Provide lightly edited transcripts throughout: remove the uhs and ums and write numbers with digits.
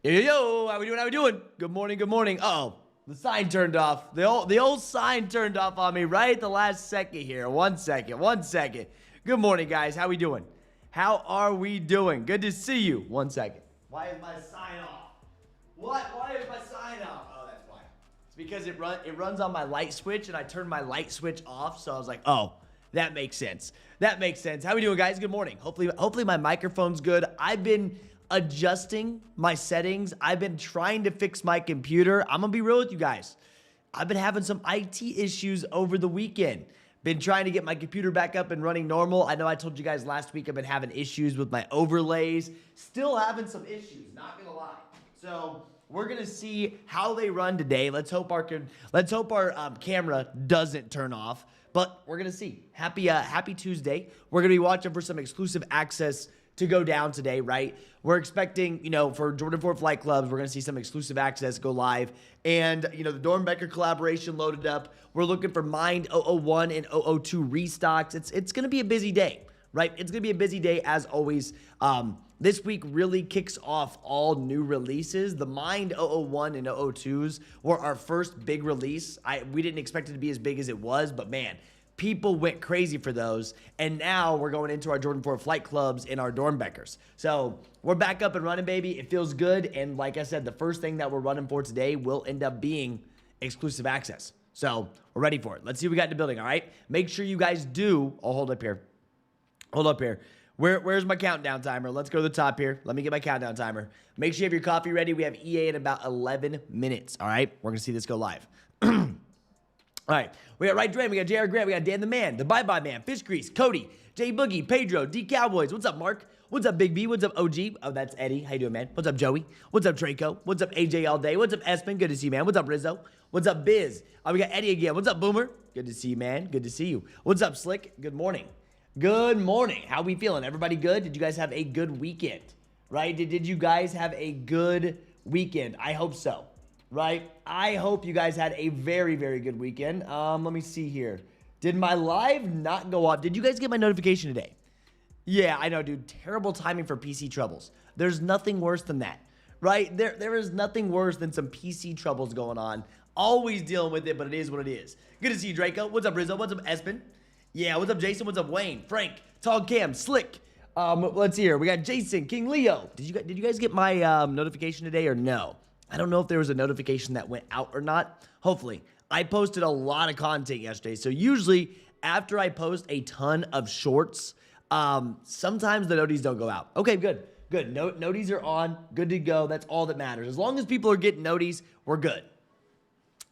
Yo, how we doing? How we doing? Good morning, good morning. Uh-oh, the sign turned off. The old sign turned off on me right at the last second here. One second. Good morning, guys. How we doing? How are we doing? Good to see you. 1 second. Why is my sign off? What? Why is my sign off? Oh, that's why. It's because it runs on my light switch, and I turned my light switch off, so I was like, oh, that makes sense. That makes sense. How we doing, guys? Good morning. Hopefully my microphone's good. I've been adjusting my settings. I've been trying to fix my computer. I'm gonna be real with you guys. I've been having some IT issues over the weekend. Been trying to get my computer back up and running normal. I know I told you guys last week I've been having issues with my overlays. Still having some issues, not gonna lie. So we're gonna see how they run today. Let's hope our camera doesn't turn off. But we're gonna see. Happy Tuesday. We're gonna be watching for some exclusive access to go down today, right? We're expecting, for Doernbecher Flight Clubs, we're going to see some exclusive access go live. And, the Doernbecher collaboration loaded up. We're looking for Mind 001 and 002 restocks. It's going to be a busy day, right? It's going to be a busy day as always. This week really kicks off all new releases. The Mind 001 and 002s were our first big release. We didn't expect it to be as big as it was, but man, people went crazy for those, and now we're going into our Doernbecher Flight Clubs and our Doernbechers. So we're back up and running, baby. It feels good, and like I said, the first thing that we're running for today will end up being exclusive access. So we're ready for it. Let's see what we got in the building, all right? Make sure you guys do. Oh, hold up here. Where's my countdown timer? Let's go to the top here. Let me get my countdown timer. Make sure you have your coffee ready. We have EA in about 11 minutes, all right? We're going to see this go live. All right, we got Right Dwayne, we got JR Grant, we got Dan the Man, the Bye Bye Man, Fish Grease, Cody, J Boogie, Pedro, D Cowboys. What's up, Mark? What's up, Big B? What's up, OG? Oh, that's Eddie. How you doing, man? What's up, Joey? What's up, Draco? What's up, AJ all day? What's up, Espen? Good to see you, man. What's up, Rizzo? What's up, Biz? Oh, we got Eddie again. What's up, Boomer? Good to see you, man. Good to see you. What's up, Slick? Good morning. Good morning. How we feeling? Everybody good? Did you guys have a good weekend? Right? Did you guys have a good weekend? I hope so. Right? I hope you guys had a very, very good weekend. Let me see here. Did my live not go off? Did you guys get my notification today? Yeah, I know, dude. Terrible timing for PC troubles. There's nothing worse than that, right? There is nothing worse than some PC troubles going on. Always dealing with it, but it is what it is. Good to see you, Draco. What's up, Rizzo? What's up, Espen? Yeah, what's up, Jason? What's up, Wayne? Frank, Tall Cam, Slick. Let's see here. We got Jason, King Leo. Did you guys get my notification today or no? I don't know if there was a notification that went out or not. Hopefully. I posted a lot of content yesterday. So usually after I post a ton of shorts, sometimes the noties don't go out. Okay, good. Good. Noties are on. Good to go. That's all that matters. As long as people are getting noties, we're good.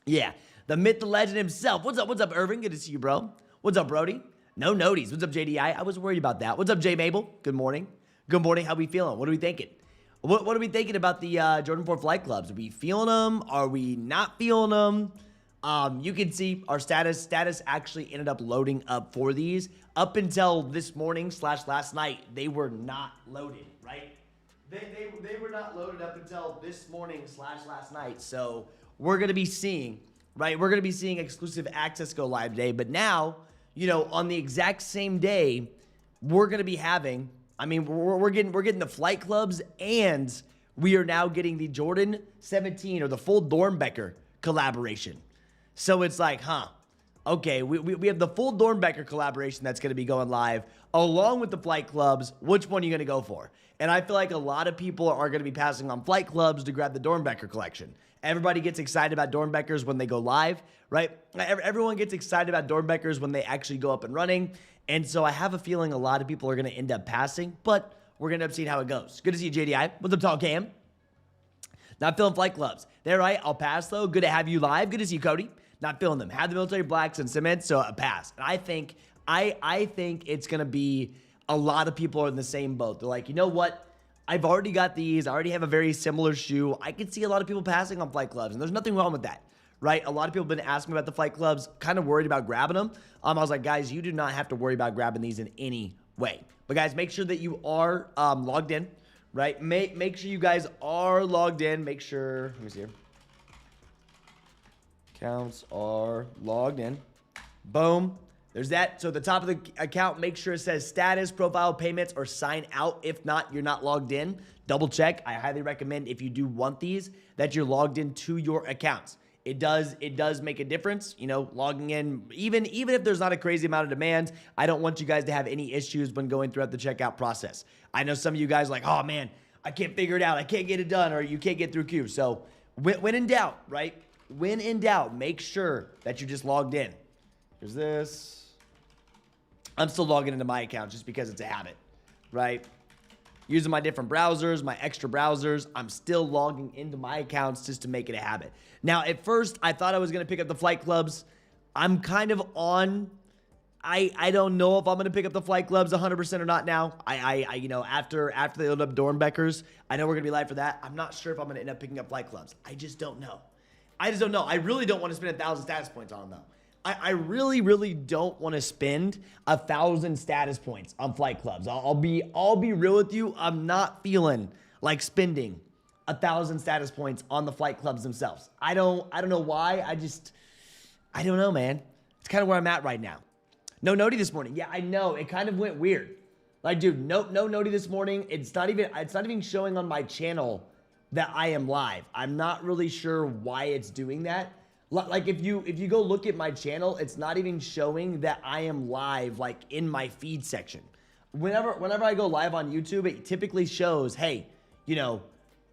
Yeah. The myth, the legend himself. What's up? What's up, Irving? Good to see you, bro. What's up, Brody? No noties. What's up, JDI? I was worried about that. What's up, J Mabel? Good morning. Good morning. How we feeling? What are we thinking? What are we thinking about the Doernbecher Flight Clubs? Are we feeling them? Are we not feeling them? You can see our status actually ended up loading up for these. Up until this morning / last night, they were not loaded, right? They were not loaded up until this morning / last night. So we're going to be seeing, right? We're going to be seeing exclusive access go live today. But now, on the exact same day, we're going to be having... we're getting the flight clubs, and we are now getting the Jordan 17 or the full Doernbecher collaboration. So it's like, okay, we have the full Doernbecher collaboration that's going to be going live along with the flight clubs. Which one are you going to go for? And I feel like a lot of people are going to be passing on flight clubs to grab the Doernbecher collection. Everybody gets excited about Doernbechers when they go live, right? Everyone gets excited about Doernbechers when they actually go up and running. And so I have a feeling a lot of people are going to end up passing, but we're going to end up seeing how it goes. Good to see you, JDI. What's up, Tall Cam? Not feeling flight clubs. They're right. I'll pass, though. Good to have you live. Good to see you, Cody. Not feeling them. Have the military blacks and cement, so a pass. And I think it's going to be a lot of people are in the same boat. They're like, you know what? I've already got these. I already have a very similar shoe. I could see a lot of people passing on flight clubs, and there's nothing wrong with that. Right? A lot of people have been asking me about the flight clubs, kind of worried about grabbing them. I was like, guys, you do not have to worry about grabbing these in any way. But guys, make sure that you are logged in, right? Make sure you guys are logged in. Make sure, let me see here. Accounts are logged in. Boom. there's that. So at the top of the account, make sure it says status, profile, payments, or sign out. If not, you're not logged in. Double check. I highly recommend, if you do want these, that you're logged into your accounts. It does make a difference, you know, logging in, even if there's not a crazy amount of demand. I don't want you guys to have any issues when going throughout the checkout process. I know some of you guys are like, oh man, I can't figure it out. I can't get it done, or you can't get through queue. So when in doubt, right? When in doubt, make sure that you just logged in. Here's this. I'm still logging into my account just because it's a habit, right? Using my different browsers, my extra browsers, I'm still logging into my accounts just to make it a habit. Now, at first, I thought I was going to pick up the flight clubs. I'm kind of on. I don't know if I'm going to pick up the flight clubs 100% or not now. You know, after they load up Doernbechers, I know we're going to be live for that. I'm not sure if I'm going to end up picking up flight clubs. I just don't know. I really don't want to spend 1,000 status points on them, though. I really, really don't want to spend 1,000 status points on flight clubs. I'll be real with you. I'm not feeling like spending 1,000 status points on the flight clubs themselves. I don't know why. I don't know, man. It's kind of where I'm at right now. No Noti this morning. Yeah, I know. It kind of went weird. Like, dude, no Noti this morning. It's not even showing on my channel that I am live. I'm not really sure why it's doing that. Like, if you go look at my channel, it's not even showing that I am live, like, in my feed section. Whenever I go live on YouTube, it typically shows, hey, you know,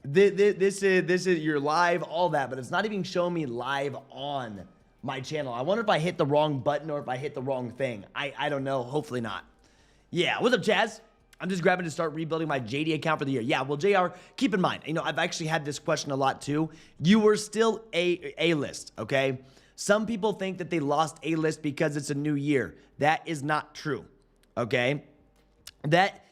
this is your live, all that, but it's not even showing me live on my channel. I wonder if I hit the wrong button or if I hit the wrong thing. I don't know. Hopefully not. Yeah, what's up, Chaz? I'm just grabbing to start rebuilding my JD account for the year. Yeah, well, JR, keep in mind, you know, I've actually had this question a lot too. You were still A-list, okay? Some people think that they lost A-list because it's a new year. That is not true, okay? That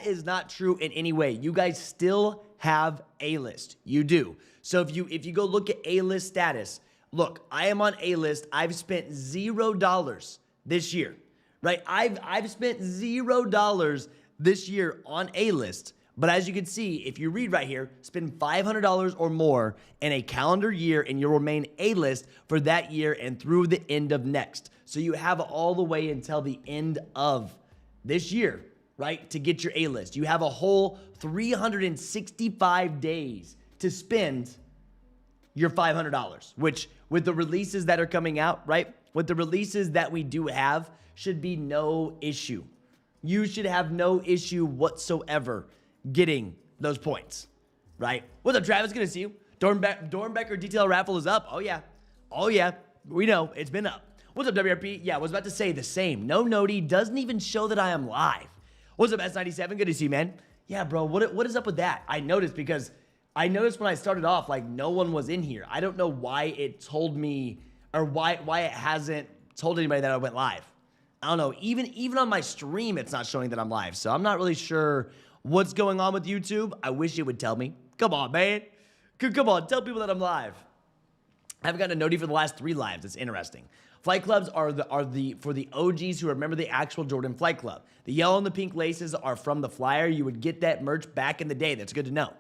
is not true in any way. You guys still have A-list. You do. So if you go look at A-list status, look, I am on A-list. I've spent $0 this year. Right, I've spent $0 this year on A-list, but as you can see, if you read right here, spend $500 or more in a calendar year and you'll remain A-list for that year and through the end of next. So you have all the way until the end of this year, right, to get your A-list. You have a whole 365 days to spend your $500, which with the releases that are coming out, right, with the releases that we do have, should be no issue. You should have no issue whatsoever getting those points, right? What's up, Travis? Good to see you. Doernbecher detail raffle is up. Oh, yeah. Oh, yeah. We know. It's been up. What's up, WRP? Yeah, I was about to say the same. No Noti doesn't even show that I am live. What's up, S97? Good to see you, man. Yeah, bro. What is up with that? I noticed because I noticed when I started off, like, no one was in here. I don't know why it told me or why it hasn't told anybody that I went live. I don't know, even on my stream, it's not showing that I'm live. So I'm not really sure what's going on with YouTube. I wish it would tell me. Come on, man. Come on, tell people that I'm live. I haven't gotten a Noti for the last 3 lives. It's interesting. Flight clubs are for the OGs who remember the actual Jordan Flight Club. The yellow and the pink laces are from the flyer. You would get that merch back in the day. That's good to know.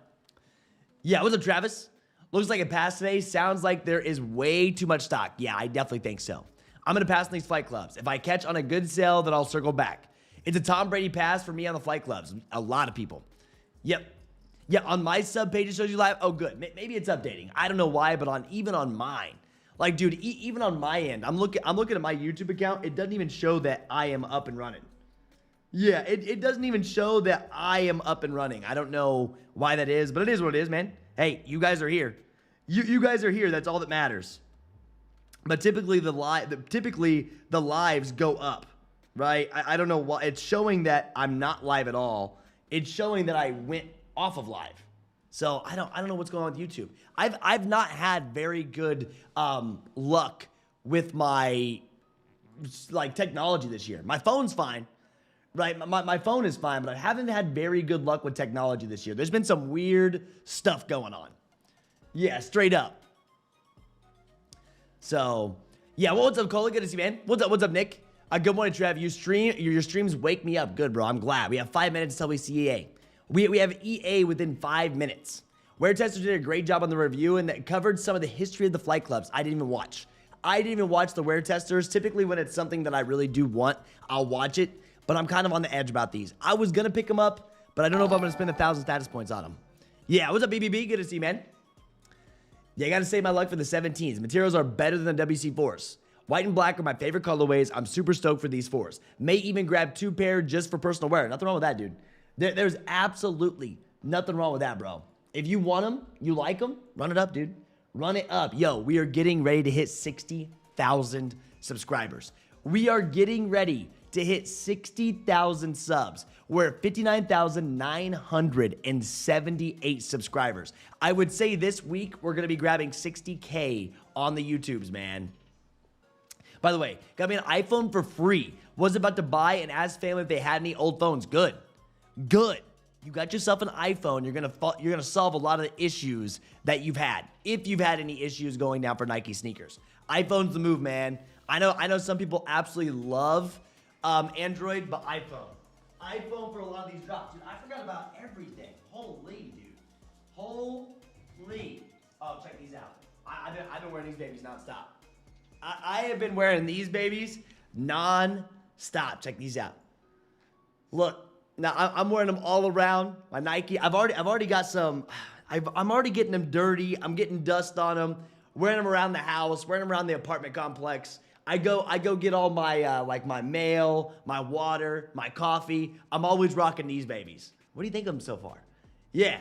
Yeah, what's up, Travis? Looks like it passed today. Sounds like there is way too much stock. Yeah, I definitely think so. I'm going to pass on these flight clubs. If I catch on a good sale, then I'll circle back. It's a Tom Brady pass for me on the flight clubs. A lot of people. Yep. Yeah, on my sub page it shows you live. Oh, good. Maybe it's updating. I don't know why, but even on mine. Like, dude, even on my end, I'm looking at my YouTube account. It doesn't even show that I am up and running. Yeah, it doesn't even show that I am up and running. I don't know why that is, but it is what it is, man. Hey, you guys are here. You guys are here. That's all that matters. But typically the lives go up, right? I don't know why. It's showing that I'm not live at all. It's showing that I went off of live. So I don't know what's going on with YouTube. I've not had very good luck with my technology this year. My phone's fine, right? My phone is fine, but I haven't had very good luck with technology this year. There's been some weird stuff going on. Yeah, straight up. So, yeah, well, what's up, Cole? Good to see you, man. What's up, Nick? Good morning, Trev. Your streams wake me up. Good, bro. I'm glad. We have 5 minutes until we see EA. We have EA within 5 minutes. Where Tester did a great job on the review and that covered some of the history of the flight clubs. I didn't even watch. I didn't even watch the wear testers. Typically, when it's something that I really do want, I'll watch it. But I'm kind of on the edge about these. I was going to pick them up, but I don't know if I'm going to spend 1,000 status points on them. Yeah, what's up, BBB? Good to see you, man. Yeah, I got to save my luck for the 17s. Materials are better than the WC4s. White and black are my favorite colorways. I'm super stoked for these 4s. May even grab 2 pair just for personal wear. Nothing wrong with that, dude. There's absolutely nothing wrong with that, bro. If you want them, you like them, run it up, dude. Run it up. Yo, we are getting ready to hit 60,000 subscribers. We are getting ready to hit 60,000 subs. We're at 59,978 subscribers. I would say this week we're going to be grabbing 60K on the YouTubes, man. By the way, got me an iPhone for free. Was about to buy and ask family if they had any old phones. Good. Good. You got yourself an iPhone. You're gonna solve a lot of the issues that you've had. If you've had any issues going down for Nike sneakers. iPhone's the move, man. I know some people absolutely love Android, but iPhone for a lot of these drops. Dude, I forgot about everything. Holy, dude. Holy. Oh, check these out. I've been wearing these babies nonstop. I have been wearing these babies non-stop. Check these out. Look, now I'm wearing them all around. My Nike. I've already got some. I'm already getting them dirty. I'm getting dust on them. Wearing them around the house. Wearing them around the apartment complex. I go get all my like my mail, my water, my coffee. I'm always rocking these babies. What do you think of them so far? Yeah.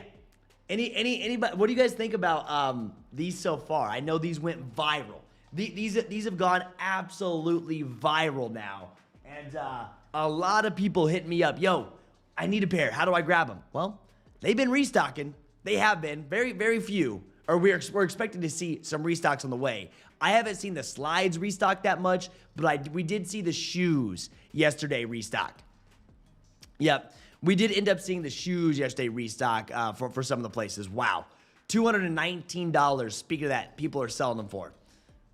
Anybody? What do you guys think about these so far? I know these went viral. These have gone absolutely viral now, and a lot of people hit me up. Yo, I need a pair. How do I grab them? Well, they've been restocking. They have been very few, or we're expecting to see some restocks on the way. I haven't seen the slides restock that much, but we did see the shoes yesterday restock. Yep, we did end up seeing the shoes yesterday restock for some of the places. Wow, $219. Speaking of that, people are selling them for.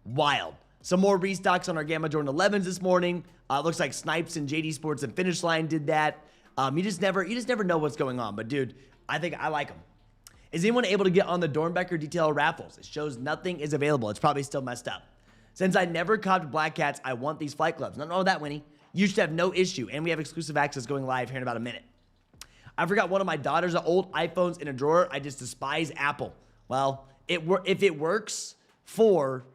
Wild. Some more restocks on our Gamma Jordan 11s this morning. Looks like Snipes and JD Sports and Finish Line did that. You just never know what's going on. But dude, I think I like them. Is anyone able to get on the Doernbecher detail raffles? It shows nothing is available. It's probably still messed up. Since I never copped Black Cats, I want these flight clubs. Nothing wrong with that, Winnie. You should have no issue. And we have exclusive access going live here in about a minute. I forgot one of my daughter's old iPhones in a drawer. I just despise Apple. Well, if it works for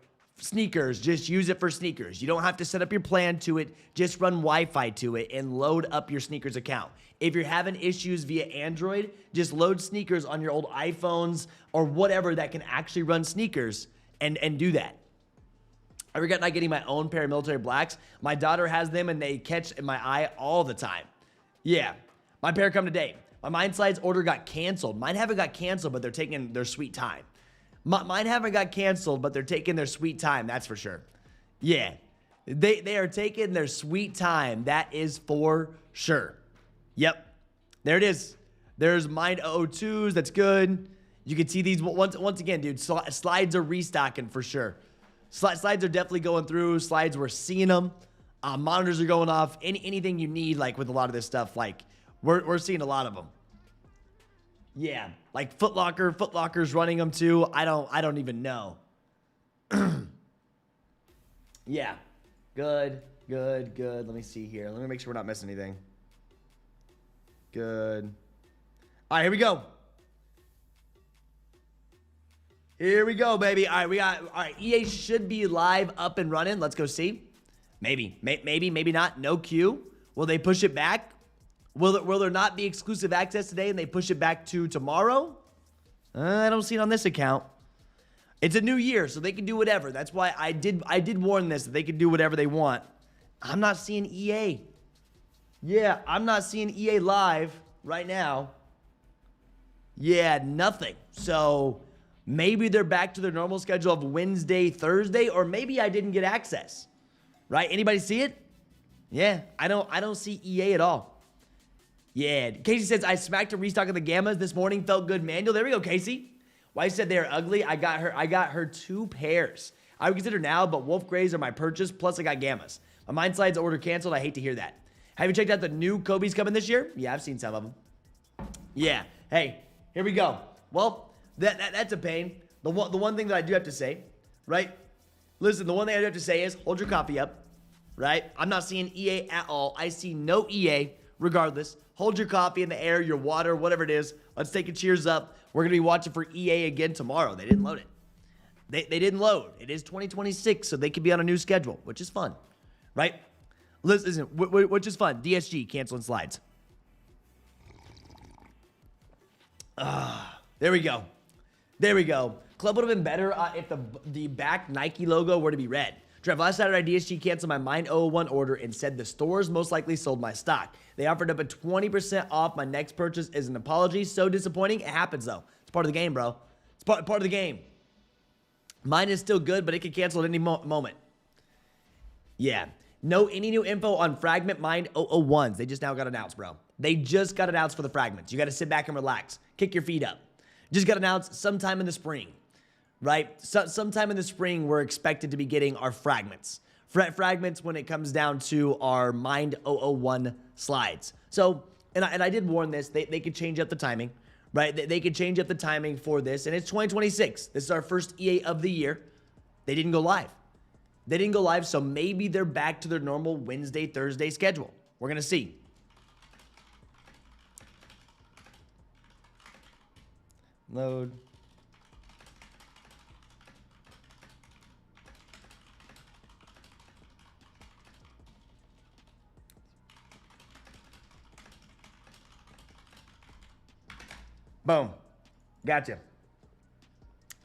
sneakers, just use it for sneakers. You don't have to set up your plan to it. Just run Wi-Fi to it and load up your sneakers account. If you're having issues via Android, just load sneakers on your old iPhones or whatever that can actually run sneakers and do that. I regret not getting my own pair of military blacks. My daughter has them and they catch in my eye all the time. Yeah, my pair come today. My Mind Slides order got canceled. Mine haven't got canceled, but they're taking their sweet time. Mine haven't got canceled, but they're taking their sweet time. That's for sure. Yeah, they are taking their sweet time. That is for sure. Yep, there it is. There's Mind 002s. That's good. You can see these once again, dude. Slides are restocking for sure. Slides are definitely going through. Slides, we're seeing them. Monitors are going off. Anything you need, like with a lot of this stuff, like we're seeing a lot of them. Yeah, like Foot Locker's running them too. I don't even know. Yeah, good. Let me see here. Let me make sure we're not missing anything. Good. All right, here we go. Here we go, baby. All right, EA should be live, up and running. Let's go see. Maybe not. No queue. Will they push it back? Will there not be exclusive access today and they push it back to tomorrow? I don't see it on this account. It's a new year, so they can do whatever. That's why I did warn this, that they can do whatever they want. I'm not seeing EA. Yeah, I'm not seeing EA live right now. Yeah, nothing. So maybe they're back to their normal schedule of Wednesday, Thursday, or maybe I didn't get access. Right? Anybody see it? Yeah, I don't see EA at all. Yeah, Casey says, I smacked a restock of the Gammas this morning. Felt good manual. There we go, Casey. Wife said they are ugly. I got her 2 pairs. I would consider now, but Wolf Grays are my purchase. Plus, I got Gammas. My Mind Slides order canceled. I hate to hear that. Have you checked out the new Kckds coming this year? Yeah, I've seen some of them. Yeah. Hey, here we go. Well, that's a pain. The one thing that I do have to say, right? Listen, the one thing I do have to say is hold your coffee up, right? I'm not seeing EA at all. I see no EA regardless. Hold your coffee in the air, your water, whatever it is. Let's take a cheers up. We're going to be watching for EA again tomorrow. They didn't load it. They didn't load. It is 2026, so they could be on a new schedule, which is fun, right? Listen, which is fun. DSG, canceling slides. There we go. There we go. Club would have been better if the back Nike logo were to be red. Trev, last Saturday, DSG canceled my Mine 001 order and said the stores most likely sold my stock. They offered up a 20% off my next purchase as an apology. So disappointing. It happens, though. It's part of the game, bro. It's part of the game. Mine is still good, but it could cancel at any moment. Yeah. Any new info on Fragment Mine 001s. They just now got announced, bro. They just got announced for the Fragments. You got to sit back and relax. Kick your feet up. Just got announced sometime in the spring, right? Sometime in the spring, we're expected to be getting our Fragments. Fragments when it comes down to our Mind 001 slides. So, and I did warn this. They could change up the timing, right? They could change up the timing for this. And it's 2026. This is our first EA of the year. They didn't go live. They didn't go live, so maybe they're back to their normal Wednesday, Thursday schedule. We're going to see. Load. Boom. Gotcha.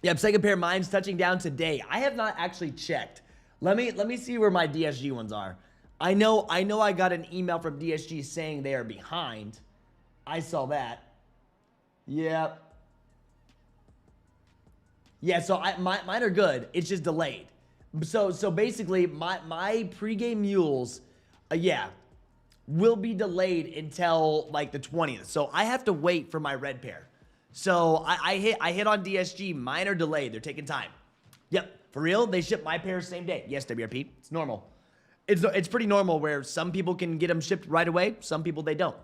Yep, second pair of mines touching down today. I have not actually checked. Let me see where my DSG ones are. I know I got an email from DSG saying they are behind. I saw that. Yep. Yeah, so mine are good. It's just delayed. So basically, my pregame mules, will be delayed until like the 20th. So I have to wait for my red pair. So I hit on DSG. Mine are delayed. They're taking time. Yep, for real. They ship my pairs same day. Yes, WRP. It's normal. It's pretty normal where some people can get them shipped right away. Some people they don't.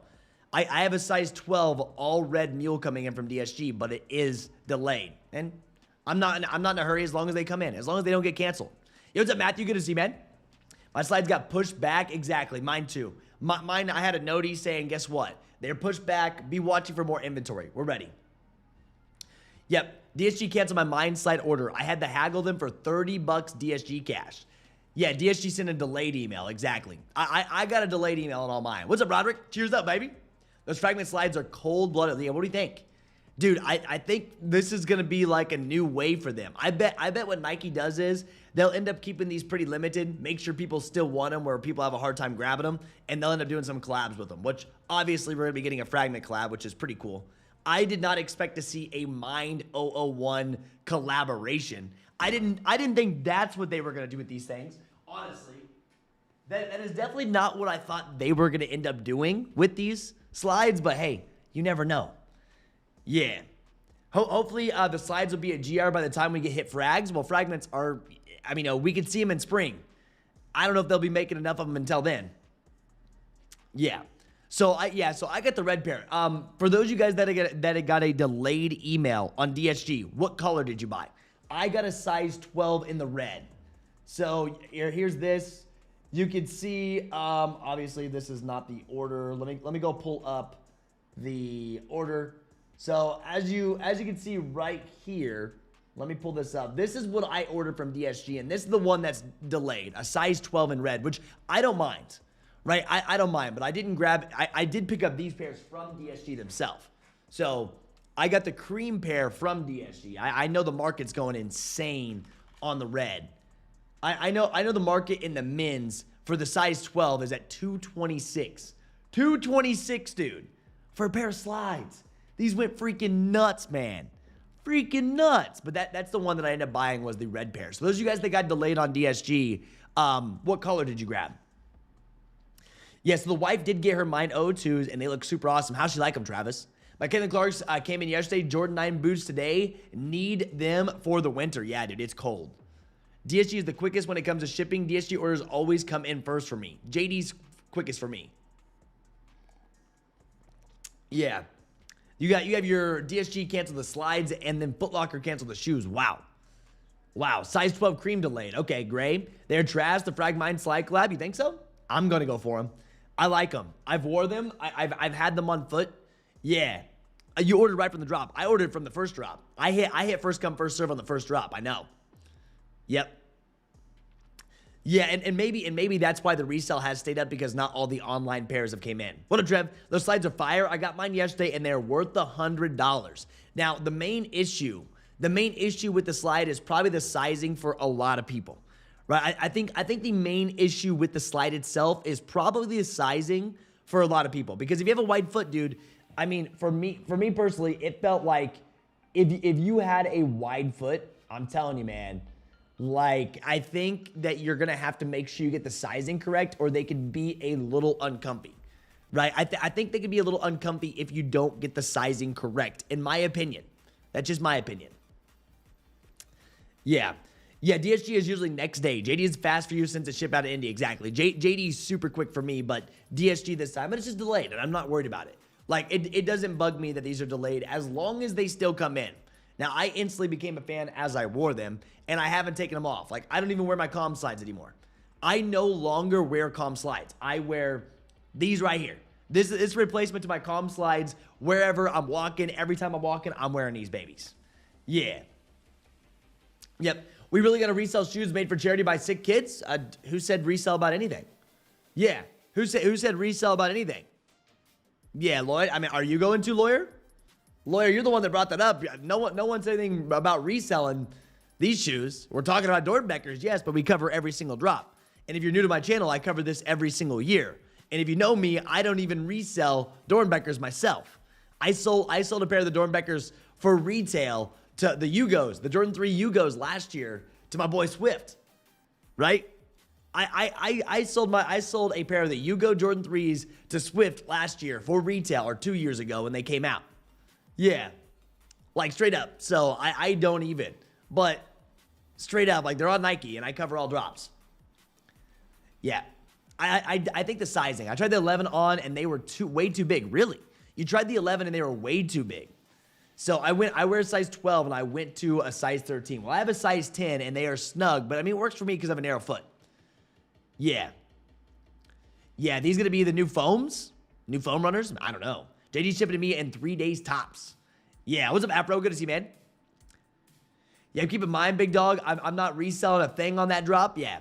I have a size 12 all red mule coming in from DSG, but it is delayed. And I'm not in a hurry as long as they come in, as long as they don't get canceled. Yo, what's up, Matthew? Good to see you, man. My slides got pushed back. Exactly. Mine too. Mine, I had a notie saying, guess what? They're pushed back. Be watching for more inventory. We're ready. Yep. DSG canceled my mine slide order. I had to haggle them for $30 DSG cash. Yeah, DSG sent a delayed email. Exactly. I got a delayed email on all mine. What's up, Roderick? Cheers up, baby. Those fragment slides are cold-blooded. Yeah, what do you think? Dude, I think this is going to be like a new wave for them. I bet what Nike does is they'll end up keeping these pretty limited, make sure people still want them where people have a hard time grabbing them, and they'll end up doing some collabs with them, which obviously we're going to be getting a fragment collab, which is pretty cool. I did not expect to see a Mind 001 collaboration. I didn't think that's what they were going to do with these things. Honestly, that is definitely not what I thought they were going to end up doing with these slides, but hey, you never know. Yeah. Hopefully, the slides will be at GR by the time we get hit frags. Well, fragments are, we can see them in spring. I don't know if they'll be making enough of them until then. Yeah. So I got the red pair. For those of you guys that got a delayed email on DSG, what color did you buy? I got a size 12 in the red. So here's this. You can see, obviously this is not the order. Let me go pull up the order. So as you can see right here, let me pull this up. This is what I ordered from DSG, and this is the one that's delayed, a size 12 in red, which I don't mind, right? I don't mind, but I didn't grab, I did pick up these pairs from DSG themselves. So I got the cream pair from DSG. I know the market's going insane on the red. I know the market in the men's for the size 12 is at 226. 226, dude, for a pair of slides. These went freaking nuts, man. Freaking nuts. But that's the one that I ended up buying was the red pair. So those of you guys that got delayed on DSG, what color did you grab? Yeah, so the wife did get her Mine 02s, and they look super awesome. How'd she like them, Travis? My Caitlin Clarks came in yesterday. Jordan 9 boots today. Need them for the winter. Yeah, dude, it's cold. DSG is the quickest when it comes to shipping. DSG orders always come in first for me. JD's quickest for me. Yeah. You have your DSG cancel the slides and then Foot Locker cancel the shoes. Wow. Wow, size 12 cream delayed. Okay, gray. They're trash. The Frag Mind Slide collab. You think so? I'm going to go for them. I like them. I've wore them. I've had them on foot. Yeah. You ordered right from the drop. I ordered from the first drop. I hit first come, first serve on the first drop. I know. Yep. Yeah, and maybe that's why the resale has stayed up, because not all the online pairs have came in. What up, Trev? Those slides are fire. I got mine yesterday, and they're worth $100. Now, the main issue with the slide is probably the sizing for a lot of people, right? I think the main issue with the slide itself is probably the sizing for a lot of people, because if you have a wide foot, dude, I mean, for me personally, it felt like if you had a wide foot, I'm telling you, man. Like, I think that you're going to have to make sure you get the sizing correct, or they could be a little uncomfy, right? I think they could be a little uncomfy if you don't get the sizing correct, in my opinion. That's just my opinion. Yeah. Yeah, DSG is usually next day. JD is fast for you since it shipped out of India. Exactly. JD is super quick for me, but DSG this time. But it's just delayed, and I'm not worried about it. Like, it doesn't bug me that these are delayed as long as they still come in. Now, I instantly became a fan as I wore them, and I haven't taken them off. Like, I don't even wear my comm slides anymore. I no longer wear comm slides. I wear these right here. This is a replacement to my comm slides wherever I'm walking. Every time I'm walking, I'm wearing these babies. Yeah. Yep. We really got to resell shoes made for charity by sick kids? Who said resell about anything? Yeah. Who said resell about anything? Yeah, Lloyd. I mean, are you going to, Lawyer? Lawyer, you're the one that brought that up. No one said anything about reselling these shoes. We're talking about Doernbechers, yes, but we cover every single drop. And if you're new to my channel, I cover this every single year. And if you know me, I don't even resell Doernbechers myself. I sold a pair of the Doernbechers for retail to the Yugos, the Jordan 3 Yugos last year, to my boy Swift, right? I sold a pair of the Yugo Jordan 3s to Swift last year for retail, or 2 years ago when they came out. Yeah, like straight up. So I don't even, but straight up, like they're on Nike and I cover all drops. Yeah, I think the sizing. I tried the 11 on and they were way too big. Really? You tried the 11 and they were way too big. So I wear a size 12 and I went to a size 13. Well, I have a size 10 and they are snug, but I mean, it works for me because I have a narrow foot. Yeah. Yeah, these gonna be the new foams? New foam runners? I don't know. JD's shipping to me in 3 days tops. Yeah, what's up, Afro? Good to see you, man. Yeah, keep in mind, big dog, I'm not reselling a thing on that drop. Yeah.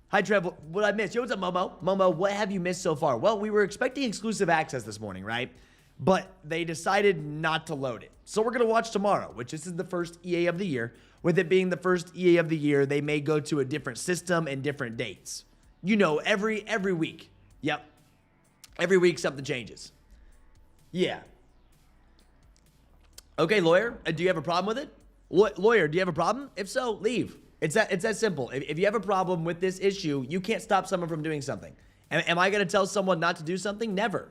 Hi, Trev. What I missed? Yo, what's up, Momo? Momo, what have you missed so far? Well, we were expecting exclusive access this morning, right? But they decided not to load it. So we're going to watch tomorrow, which this is the first EA of the year. With it being the first EA of the year, they may go to a different system and different dates. You know, every week. Yep. Every week something changes. Yeah. Okay, Lawyer, do you have a problem with it? Lawyer, do you have a problem? If so, leave. It's that simple. If you have a problem with this issue, you can't stop someone from doing something. Am I going to tell someone not to do something? Never.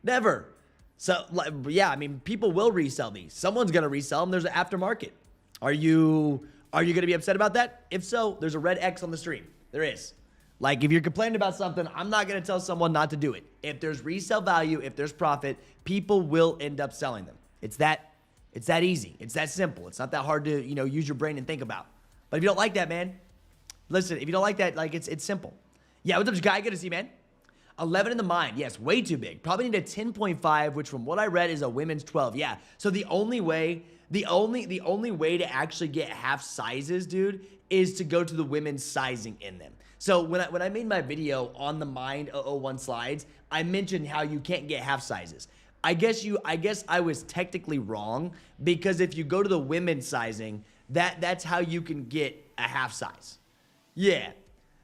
Never. So, yeah, I mean, people will resell these. Someone's going to resell them. There's an aftermarket. Are you going to be upset about that? If so, there's a red X on the stream. There is. Like, if you're complaining about something, I'm not going to tell someone not to do it. If there's resale value, if there's profit, people will end up selling them. It's that easy. It's that simple. It's not that hard to, use your brain and think about. But if you don't like that, man, listen, if you don't like that, like, it's simple. Yeah, what's up, Guy? Good to see you, man. 11 in the mind. Yes, way too big. Probably need a 10.5, which from what I read is a women's 12. Yeah. So the only way to actually get half sizes, dude, is to go to the women's sizing in them. So when I made my video on the Mind 001 slides, I mentioned how you can't get half sizes. I guess I was technically wrong, because if you go to the women's sizing, that's how you can get a half size. Yeah.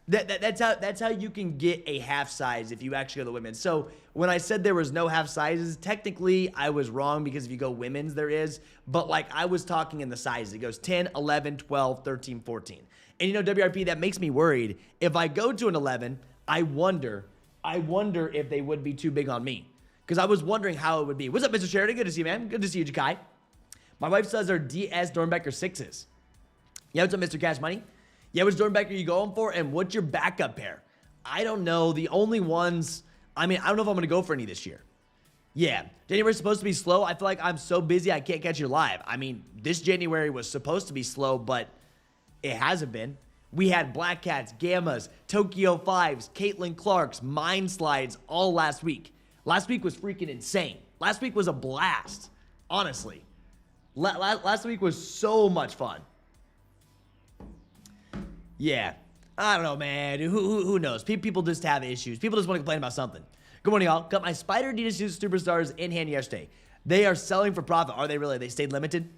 That's how you can get a half size if you actually go to the women's. So when I said there was no half sizes, technically I was wrong, because if you go women's, there is. But like, I was talking in the sizes. It goes 10, 11, 12, 13, 14. And WRP, that makes me worried. If I go to an 11, I wonder if they would be too big on me. Because I was wondering how it would be. What's up, Mr. Sheridan? Good to see you, man. Good to see you, Jakai. My wife says they're DS Doernbecher 6s. Yeah, what's up, Mr. Cash Money? Yeah, which Doernbecher are you going for? And what's your backup pair? I don't know. The only ones, I don't know if I'm going to go for any this year. Yeah, January's supposed to be slow. I feel like I'm so busy I can't catch you live. This January was supposed to be slow, but It hasn't been. We had Black Cats, Gammas, Tokyo 5s, Caitlin Clark's, Mind Slides all last week. Last week was freaking insane. Last week was a blast, honestly. Last week was so much fun. Yeah. I don't know, man. Who knows? People just have issues. People just want to complain about something. Good morning, y'all. Got my Spider Adidas Superstars in hand yesterday. They are selling for profit. Are they really? They stayed limited?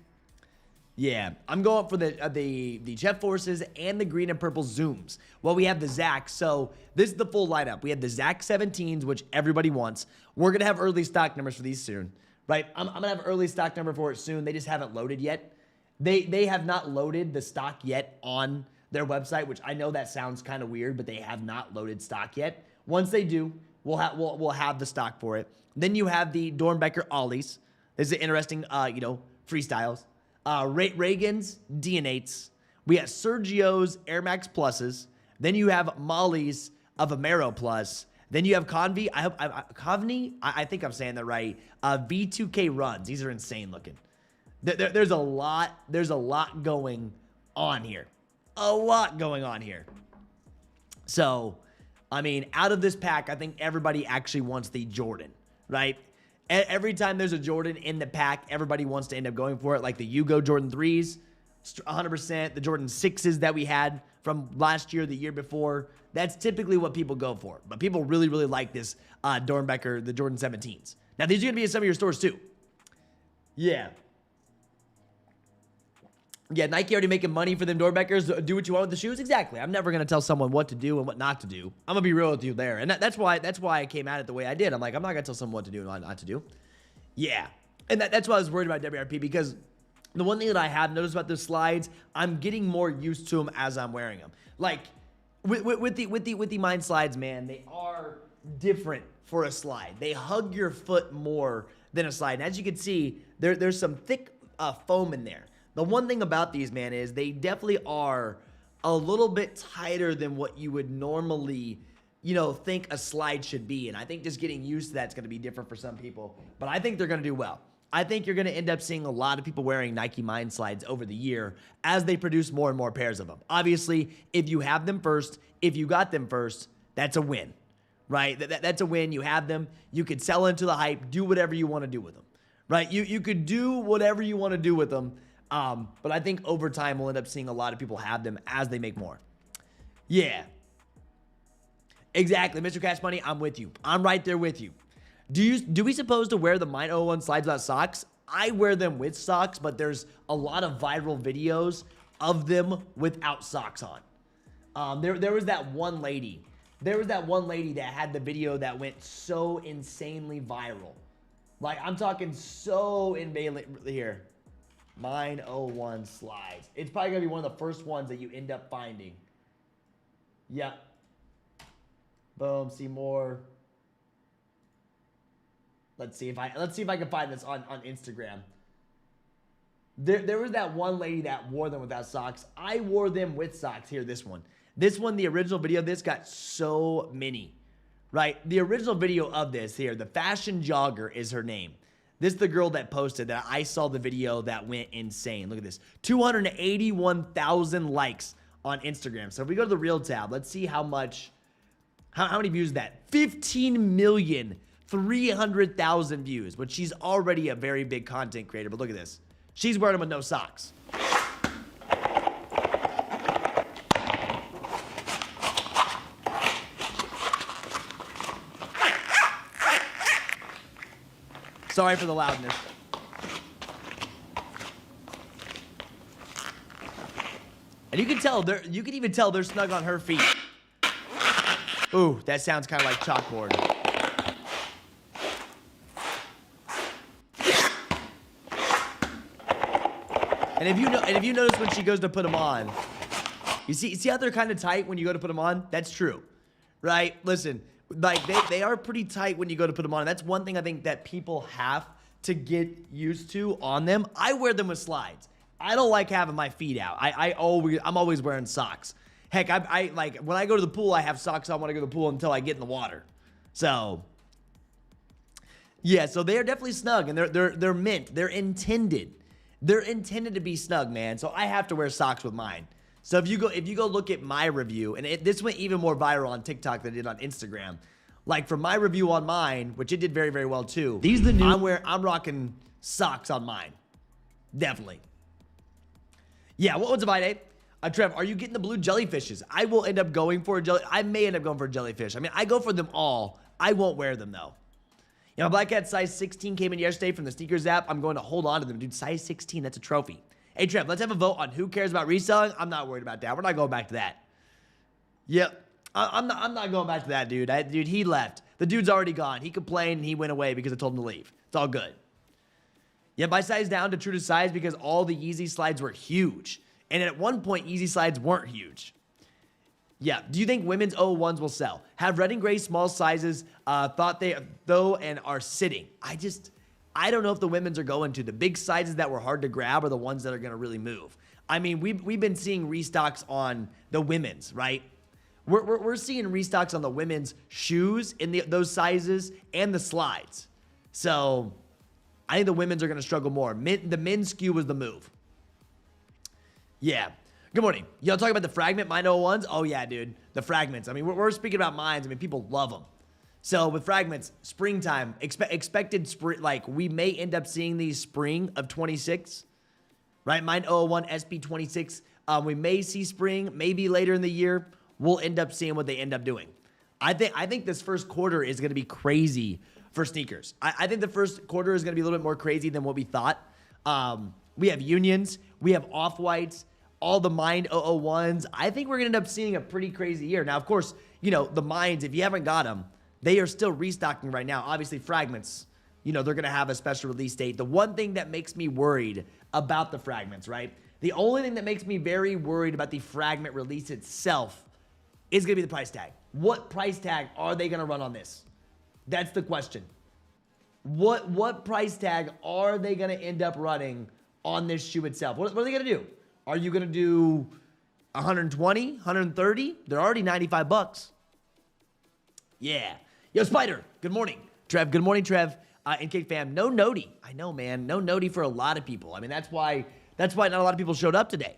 Yeah. I'm going for the Jet Forces and the green and purple Zooms. Well, we have the Zach. So this is the full lineup. We have the Zach 17s, which everybody wants. We're going to have early stock numbers for these soon. Right? I'm going to have early stock number for it soon. They just haven't loaded yet. They have not loaded the stock yet on their website, which I know that sounds kind of weird, but they have not loaded stock yet. Once they do, we'll have the stock for it. Then you have the Doernbecher Ollies. This is interesting, freestyles. Reagan's D&8s. We have Sergio's Air Max Pluses. Then you have Molly's of Amero Plus. Then you have Convy. I think I'm saying that right. V2K runs. These are insane looking. There's a lot going on here. A lot going on here. So, I mean, out of this pack, I think everybody actually wants the Jordan, right? Every time there's a Jordan in the pack, everybody wants to end up going for it. Like the Yugo Jordan 3s, 100%. The Jordan 6s that we had from last year, the year before. That's typically what people go for. But people really, really like this Doernbecher, the Jordan 17s. Now, these are going to be in some of your stores too. Yeah. Yeah, Nike already making money for them Doernbechers. Do what you want with the shoes. Exactly. I'm never going to tell someone what to do and what not to do. I'm going to be real with you there. And that's why I came at it the way I did. I'm like, I'm not going to tell someone what to do and what not to do. Yeah. And that's why I was worried about WRP, because the one thing that I have noticed about the slides, I'm getting more used to them as I'm wearing them. Like with the Mind Slides, man, they are different for a slide. They hug your foot more than a slide. And as you can see, there's some thick foam in there. The one thing about these, man, is they definitely are a little bit tighter than what you would normally, think a slide should be. And I think just getting used to that's going to be different for some people. But I think they're going to do well. I think you're going to end up seeing a lot of people wearing Nike Mind Slides over the year as they produce more and more pairs of them. Obviously, if you have them first, if you got them first, that's a win, right? That's a win. You have them. You could sell into the hype, do whatever you want to do with them, right? You could do whatever you want to do with them. But I think over time, we'll end up seeing a lot of people have them as they make more. Yeah. Exactly. Mr. Cash Money, I'm with you. I'm right there with you. Do we suppose to wear the Mind 01 slides without socks? I wear them with socks, but there's a lot of viral videos of them without socks on. There was that one lady. There was that one lady that had the video that went so insanely viral. Like, I'm talking so here. Mind 01 slides. It's probably going to be one of the first ones that you end up finding. Yep. Boom. See more. Let's see if I can find this on Instagram. There was that one lady that wore them without socks. I wore them with socks. Here, this one. This one, the original video of this got so many. Right? The original video of this here, the Fashion Jogger is her name. This is the girl that posted that. I saw the video that went insane. Look at this. 281,000 likes on Instagram. So if we go to the Real tab, let's see how many views is that? 15,300,000 views, but she's already a very big content creator. But look at this. She's wearing them with no socks. Sorry for the loudness. And you can even tell they're snug on her feet. Ooh, that sounds kind of like chalkboard. And if you notice when she goes to put them on, you see how they're kind of tight when you go to put them on? That's true, right? Listen. Like, they are pretty tight when you go to put them on. And that's one thing I think that people have to get used to on them. I wear them with slides. I don't like having my feet out. I'm always wearing socks. Heck, I like when I go to the pool, I have socks on when I go to the pool until I get in the water. So, yeah, so they are definitely snug, and they're mint. They're intended to be snug, man. So I have to wear socks with mine. So if you go look at my review, and this went even more viral on TikTok than it did on Instagram. Like for my review on mine, which it did very, very well too. These the new. I'm rocking socks on mine. Definitely. Yeah, what's up, Ide? Trev, are you getting the blue jellyfishes? I will end up going for a jelly. I may end up going for a jellyfish. I mean, I go for them all. I won't wear them though. You know, Black Cat size 16 came in yesterday from the sneakers app. I'm going to hold on to them, dude. Size 16, that's a trophy. Hey, Trev, let's have a vote on who cares about reselling. I'm not worried about that. We're not going back to that. Yep. I'm not going back to that, dude. Dude, he left. The dude's already gone. He complained and he went away because I told him to leave. It's all good. Yeah, my size down to true to size because all the Yeezy slides were huge. And at one point, Yeezy slides weren't huge. Yeah. Do you think women's 001s will sell? Have red and gray small sizes thought they though and are sitting. I don't know if the women's are going to. The big sizes that were hard to grab are the ones that are going to really move. I mean, we've been seeing restocks on the women's, right? We're seeing restocks on the women's shoes in those sizes and the slides. So I think the women's are going to struggle more. The men's SKU was the move. Yeah. Good morning. Y'all talking about the fragment mine 01s? Oh yeah, dude. The fragments. I mean, we're speaking about mines. I mean, people love them. So with fragments, springtime, expected spring, like we may end up seeing these spring of 26, right? Mine 001, SP 26. We may see spring, maybe later in the year. We'll end up seeing what they end up doing. I think this first quarter is going to be crazy for sneakers. I think the first quarter is going to be a little bit more crazy than what we thought. We have unions, we have off-whites, all the Mind 001s. I think we're going to end up seeing a pretty crazy year. Now, of course, you know, the Minds, if you haven't got them, they are still restocking right now. Obviously, fragments, you know, they're going to have a special release date. The one thing that makes me worried about the fragments, right? The only thing that makes me very worried about the fragment release itself is going to be the price tag. What price tag are they going to run on this? That's the question. What price tag are they going to end up running on this shoe itself? What are they going to do? Are you going to do 120, 130? They're already 95 bucks. Yeah. Yo, Spider, good morning. Trev, good morning, Trev. And Kckd fam, no noti. I know, man. No noti for a lot of people. I mean, that's why not a lot of people showed up today.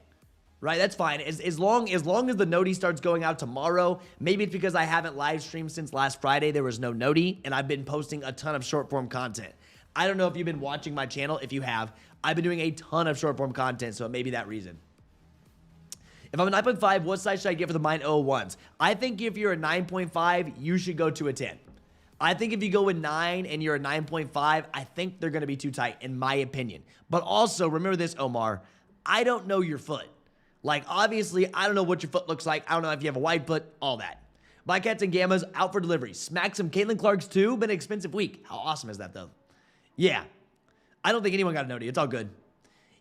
Right? That's fine. As long as the noti starts going out tomorrow, maybe it's because I haven't live streamed since last Friday. There was no noti, and I've been posting a ton of short form content. I don't know if you've been watching my channel. If you have, I've been doing a ton of short form content, so it may be that reason. If I'm a 9.5, what size should I get for the Mine 001s? I think if you're a 9.5, you should go to a 10. I think if you go with 9 and you're a 9.5, I think they're going to be too tight, in my opinion. But also, remember this, Omar, I don't know your foot. Like, obviously, I don't know what your foot looks like. I don't know if you have a wide foot, all that. Black Cats and Gammas out for delivery. Smack some Caitlin Clark's too. Been an expensive week. How awesome is that, though? Yeah. I don't think anyone got a noti. It's all good.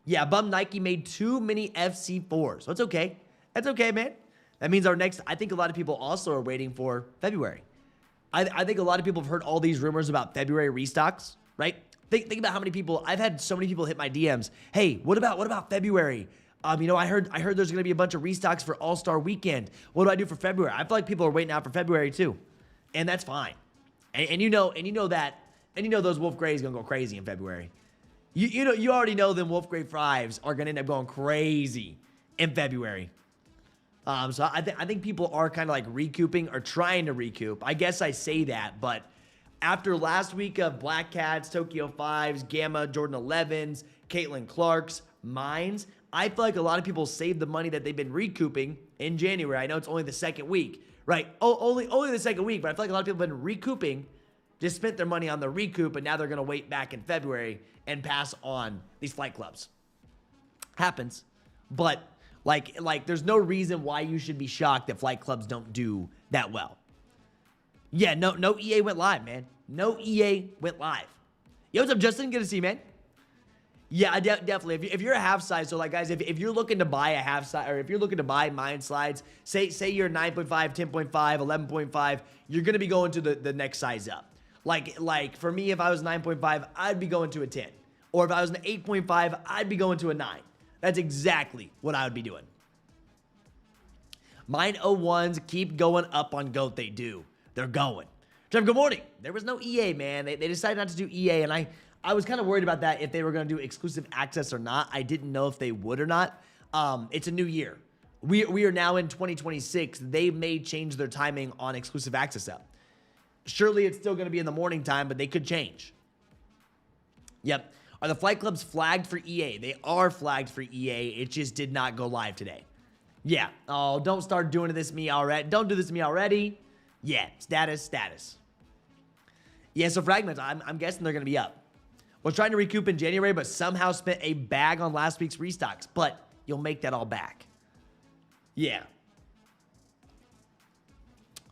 Yeah, bum Nike made too many FC4s. So it's okay. That's okay, man. That means our next, I think a lot of people also are waiting for February. I think a lot of people have heard all these rumors about February restocks, right? Think about how many people, I've had so many people hit my DMs. Hey, what about February? You know, I heard there's going to be a bunch of restocks for All-Star Weekend. What do I do for February? I feel like people are waiting out for February too. And that's fine. And you know those Wolf Grays going to go crazy in February. You already know them Wolf Gray 5s are going to end up going crazy in February. So I think people are kind of like recouping or trying to recoup. I guess I say that, but after last week of Black Cats, Tokyo 5s, Gamma, Jordan 11s, Caitlin Clark's, Mines, I feel like a lot of people saved the money that they've been recouping in January. I know it's only the second week, right? Only the second week, but I feel like a lot of people have been recouping, just spent their money on the recoup, and now they're going to wait back in February and pass on these flight clubs. Happens. But like there's no reason why you should be shocked that flight clubs don't do that well. Yeah, no EA went live, man. No EA went live. Yo, what's up, Justin? Good to see you, man. Yeah, definitely. If you're a half size, so like guys, if you're looking to buy a half size, or if you're looking to buy Mine slides, say you're 9.5, 10.5, 11.5, you're gonna be going to the next size up. Like for me, if I was 9.5, I'd be going to a 10. Or if I was an 8.5, I'd be going to a 9. That's exactly what I would be doing. Mine 01s keep going up on GOAT. They do. They're going. Trev, good morning. There was no EA, man. They decided not to do EA, and I was kind of worried about that, if they were going to do exclusive access or not. I didn't know if they would or not. It's a new year. We are now in 2026. They may change their timing on exclusive access up. Surely it's still going to be in the morning time, but they could change. Yep. Are the flight clubs flagged for EA? They are flagged for EA. It just did not go live today. Yeah. Oh, don't start doing this to me already. Don't do this to me already. Yeah. Status. Yeah, so fragments, I'm guessing they're going to be up. Was trying to recoup in January, but somehow spent a bag on last week's restocks. But you'll make that all back. Yeah.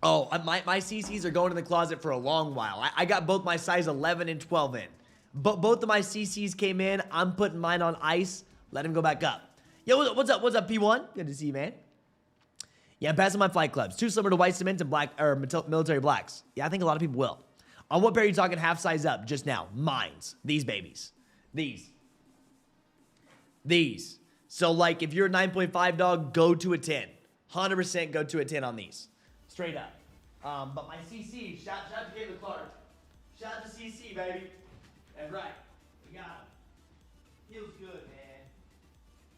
Oh, my CCs are going in the closet for a long while. I got both my size 11 and 12 in. But both of my CCs came in. I'm putting mine on ice. Let him go back up. Yo, what's up? What's up, P1? Good to see you, man. Yeah, I'm passing my flight clubs. Too similar to white cement and black or military blacks. Yeah, I think a lot of people will. On what pair are you talking half size up just now? Mines. These babies. These. So, like, if you're a 9.5 dog, go to a 10. 100% go to a 10 on these. Straight up. But my CC, shout out to Kckd Clark. Shout out to CC, baby. That's right. We got him. Feels good, man.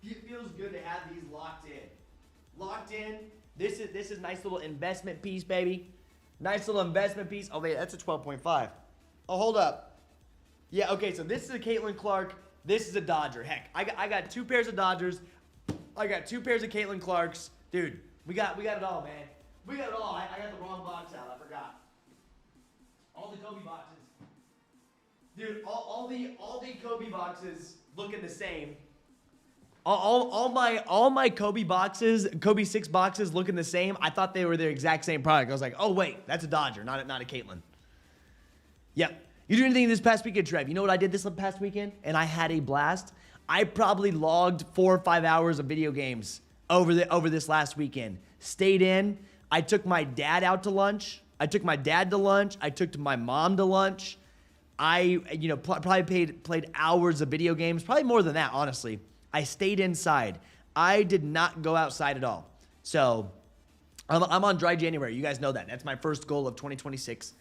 It feels good to have these locked in. Locked in. This is nice little investment piece, baby. Nice little investment piece. Oh, wait, that's a 12.5. Oh, hold up. Yeah, okay, so this is a Kckd Clark. This is a Dodger. Heck, I got 2 pairs of Dodgers. I got 2 pairs of Kckd Clarks. Dude, we got it all, man. We got it all. I got the wrong box out. I forgot. All the Kobe boxes. Dude, all the Kobe boxes looking the same. All my Kobe boxes, Kobe 6 boxes looking the same. I thought they were the exact same product. I was like, oh wait, that's a Dodger, not a Kckd. Yep. You do anything this past weekend, Trev? You know what I did this past weekend? And I had a blast. I probably logged 4 or 5 hours of video games over this last weekend. Stayed in. I took my dad out to lunch. I took my dad to lunch. I took my mom to lunch. I, probably played hours of video games. Probably more than that, honestly. I stayed inside. I did not go outside at all. So I'm on dry January. You guys know that. That's my first goal of 2026.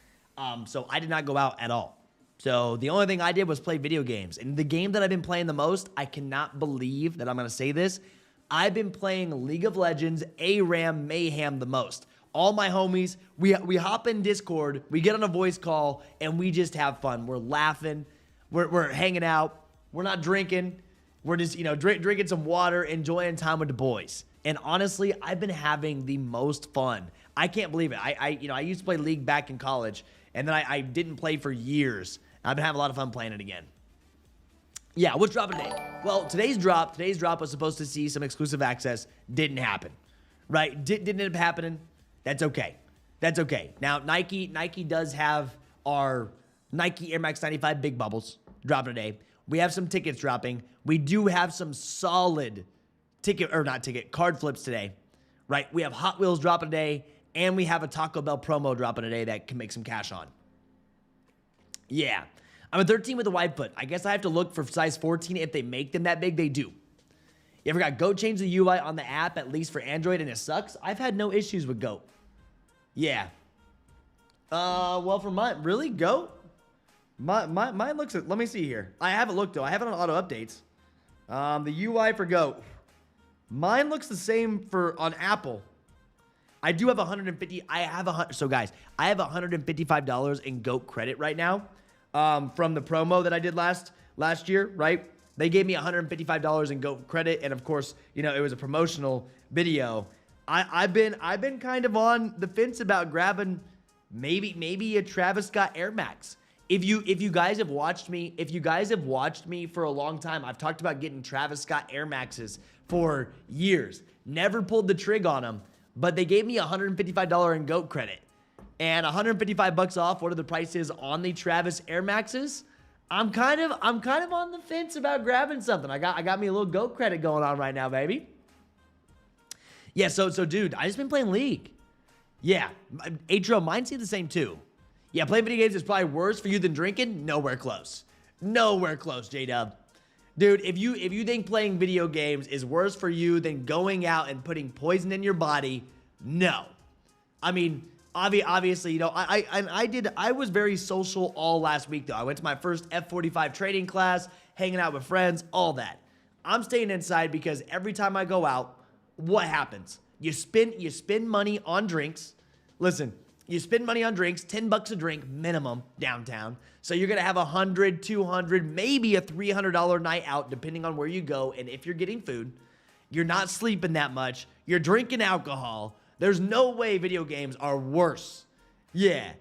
So I did not go out at all. So the only thing I did was play video games. And the game that I've been playing the most, I cannot believe that I'm going to say this. I've been playing League of Legends ARAM Mayhem the most. All my homies, we hop in Discord, we get on a voice call, and we just have fun. We're laughing. We're hanging out. We're not drinking. We're just, drinking some water, enjoying time with the boys. And honestly, I've been having the most fun. I can't believe it. I used to play League back in college, and then I didn't play for years. I've been having a lot of fun playing it again. Yeah, what's dropping today? Well, today's drop was supposed to see some exclusive access. Didn't happen, right? Didn't end up happening. That's okay. That's okay. Now, Nike does have our Nike Air Max 95 big bubbles dropping today. We have some tickets dropping. We do have some solid card flips today, right? We have Hot Wheels dropping today, and we have a Taco Bell promo dropping today that can make some cash on. Yeah. I'm a 13 with a wide foot. I guess I have to look for size 14 if they make them that big. They do. You ever got Goat change the UI on the app, at least for Android, and it sucks? I've had no issues with Goat. Yeah. Well, for mine, really? Goat? Mine looks at, let me see here. I haven't looked though. I have it on auto updates. The UI for Goat. Mine looks the same on Apple. I do have 150. So guys, I have $155 in Goat credit right now. From the promo that I did last year, right? They gave me $155 in Goat credit, and of course, it was a promotional video. I've been kind of on the fence about grabbing maybe a Travis Scott Air Max. If you guys have watched me, for a long time, I've talked about getting Travis Scott Air Maxes for years. Never pulled the trig on them, but they gave me $155 in Goat credit. And $155 off, what are the prices on the Travis Air Maxes? I'm kind of on the fence about grabbing something. I got me a little Goat credit going on right now, baby. Yeah, so dude, I just been playing League. Yeah, Atro, mine seem the same too. Yeah, playing video games is probably worse for you than drinking. Nowhere close. Nowhere close, J-Dub. Dude, if you think playing video games is worse for you than going out and putting poison in your body, no. I mean, obviously, I was very social all last week, though. I went to my first F45 trading class, hanging out with friends, all that. I'm staying inside because every time I go out, what happens? You spend money on drinks. Listen, you spend money on drinks, $10 a drink minimum downtown. So you're going to have $100, $200, maybe a $300 night out, depending on where you go and if you're getting food. You're not sleeping that much. You're drinking alcohol. There's no way video games are worse. Yeah.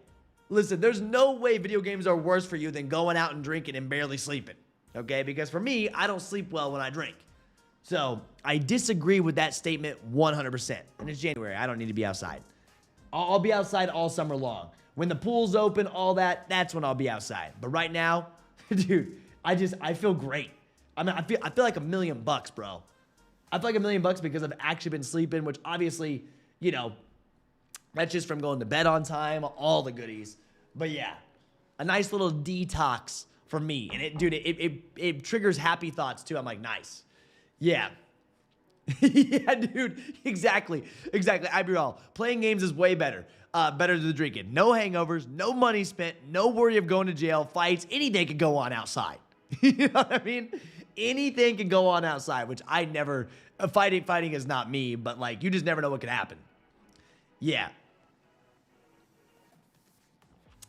Listen, there's no way video games are worse for you than going out and drinking and barely sleeping. Okay? Because for me, I don't sleep well when I drink. So I disagree with that statement 100%. And it's January. I don't need to be outside. I'll be outside all summer long. When the pool's open, all that, that's when I'll be outside. But right now, dude, I feel great. I mean, I feel like $1 million, bro. I feel like $1 million because I've actually been sleeping, which obviously, you know, that's just from going to bed on time, all the goodies. But yeah, a nice little detox for me. And it triggers happy thoughts too. I'm like, nice. Yeah. Yeah, dude. Exactly. I be all. Playing games is way better. Better than drinking. No hangovers, no money spent, no worry of going to jail, fights. Anything could go on outside. You know what I mean? Anything can go on outside, which I never. Fighting is not me, but like you just never know what could happen. Yeah.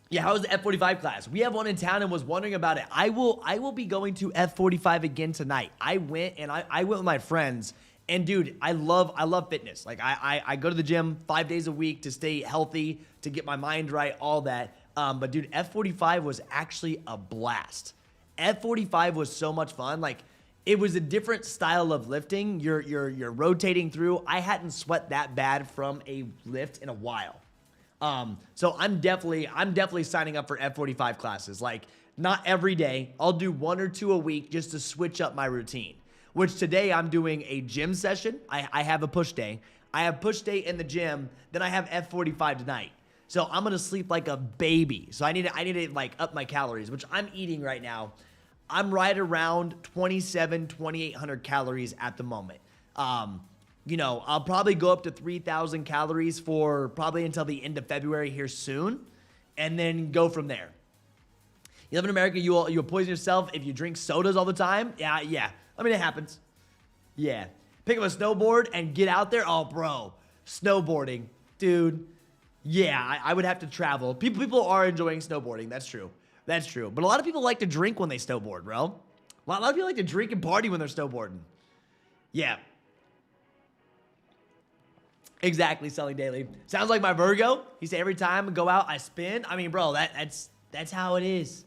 Yeah, how was the F45 class? We have one in town and was wondering about it. I will be going to F45 again tonight. I went with my friends, and dude, I love fitness. Like I go to the gym 5 days a week to stay healthy, to get my mind right, all that. But dude, F45 was actually a blast. F45 was so much fun. Like it was a different style of lifting. You're rotating through. I hadn't sweat that bad from a lift in a while. So I'm definitely signing up for F45 classes. Like not every day. I'll do 1 or 2 a week just to switch up my routine. Which today I'm doing a gym session. I have a push day. I have push day in the gym. Then I have F45 tonight. So I'm gonna sleep like a baby. So I need to like up my calories, which I'm eating right now. I'm right around 2,800 calories at the moment. You know, I'll probably go up to 3,000 calories for probably until the end of February here soon, and then go from there. You live in America, you'll poison yourself if you drink sodas all the time. Yeah. I mean, it happens. Yeah. Pick up a snowboard and get out there. Oh, bro. Snowboarding. Dude. Yeah, I would have to travel. People are enjoying snowboarding. That's true. But a lot of people like to drink when they snowboard, bro. A lot of people like to drink and party when they're snowboarding. Yeah. Exactly, Selling Daily. Sounds like my Virgo. He said every time I go out, I spin. I mean, bro, that's how it is.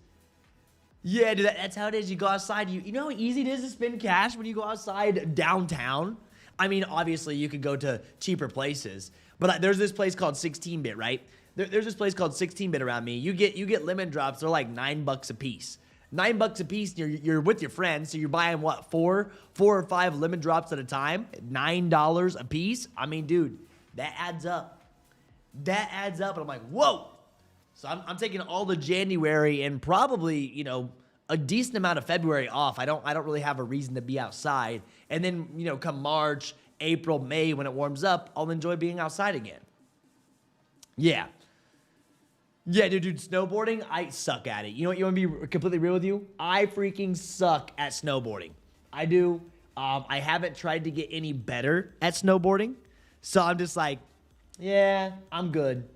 Yeah, dude, that's how it is. You go outside. You know how easy it is to spend cash when you go outside downtown? I mean, obviously, you could go to cheaper places. But there's this place called 16-bit, right? There's this place called 16-bit around me. You get lemon drops. They're like $9 a piece. $9 a piece, and you're with your friends, so you're buying, what, four or five lemon drops at a time? $9 a piece? I mean, dude, that adds up. And I'm like, whoa. So I'm taking all the January and probably, you know, a decent amount of February off. I don't really have a reason to be outside. And then, you know, come March, April, May, when it warms up, I'll enjoy being outside again. Yeah. Yeah, dude, snowboarding, I suck at it. You know what, you want to be completely real with you? I freaking suck at snowboarding. I do. I haven't tried to get any better at snowboarding. So I'm just like, yeah, I'm good.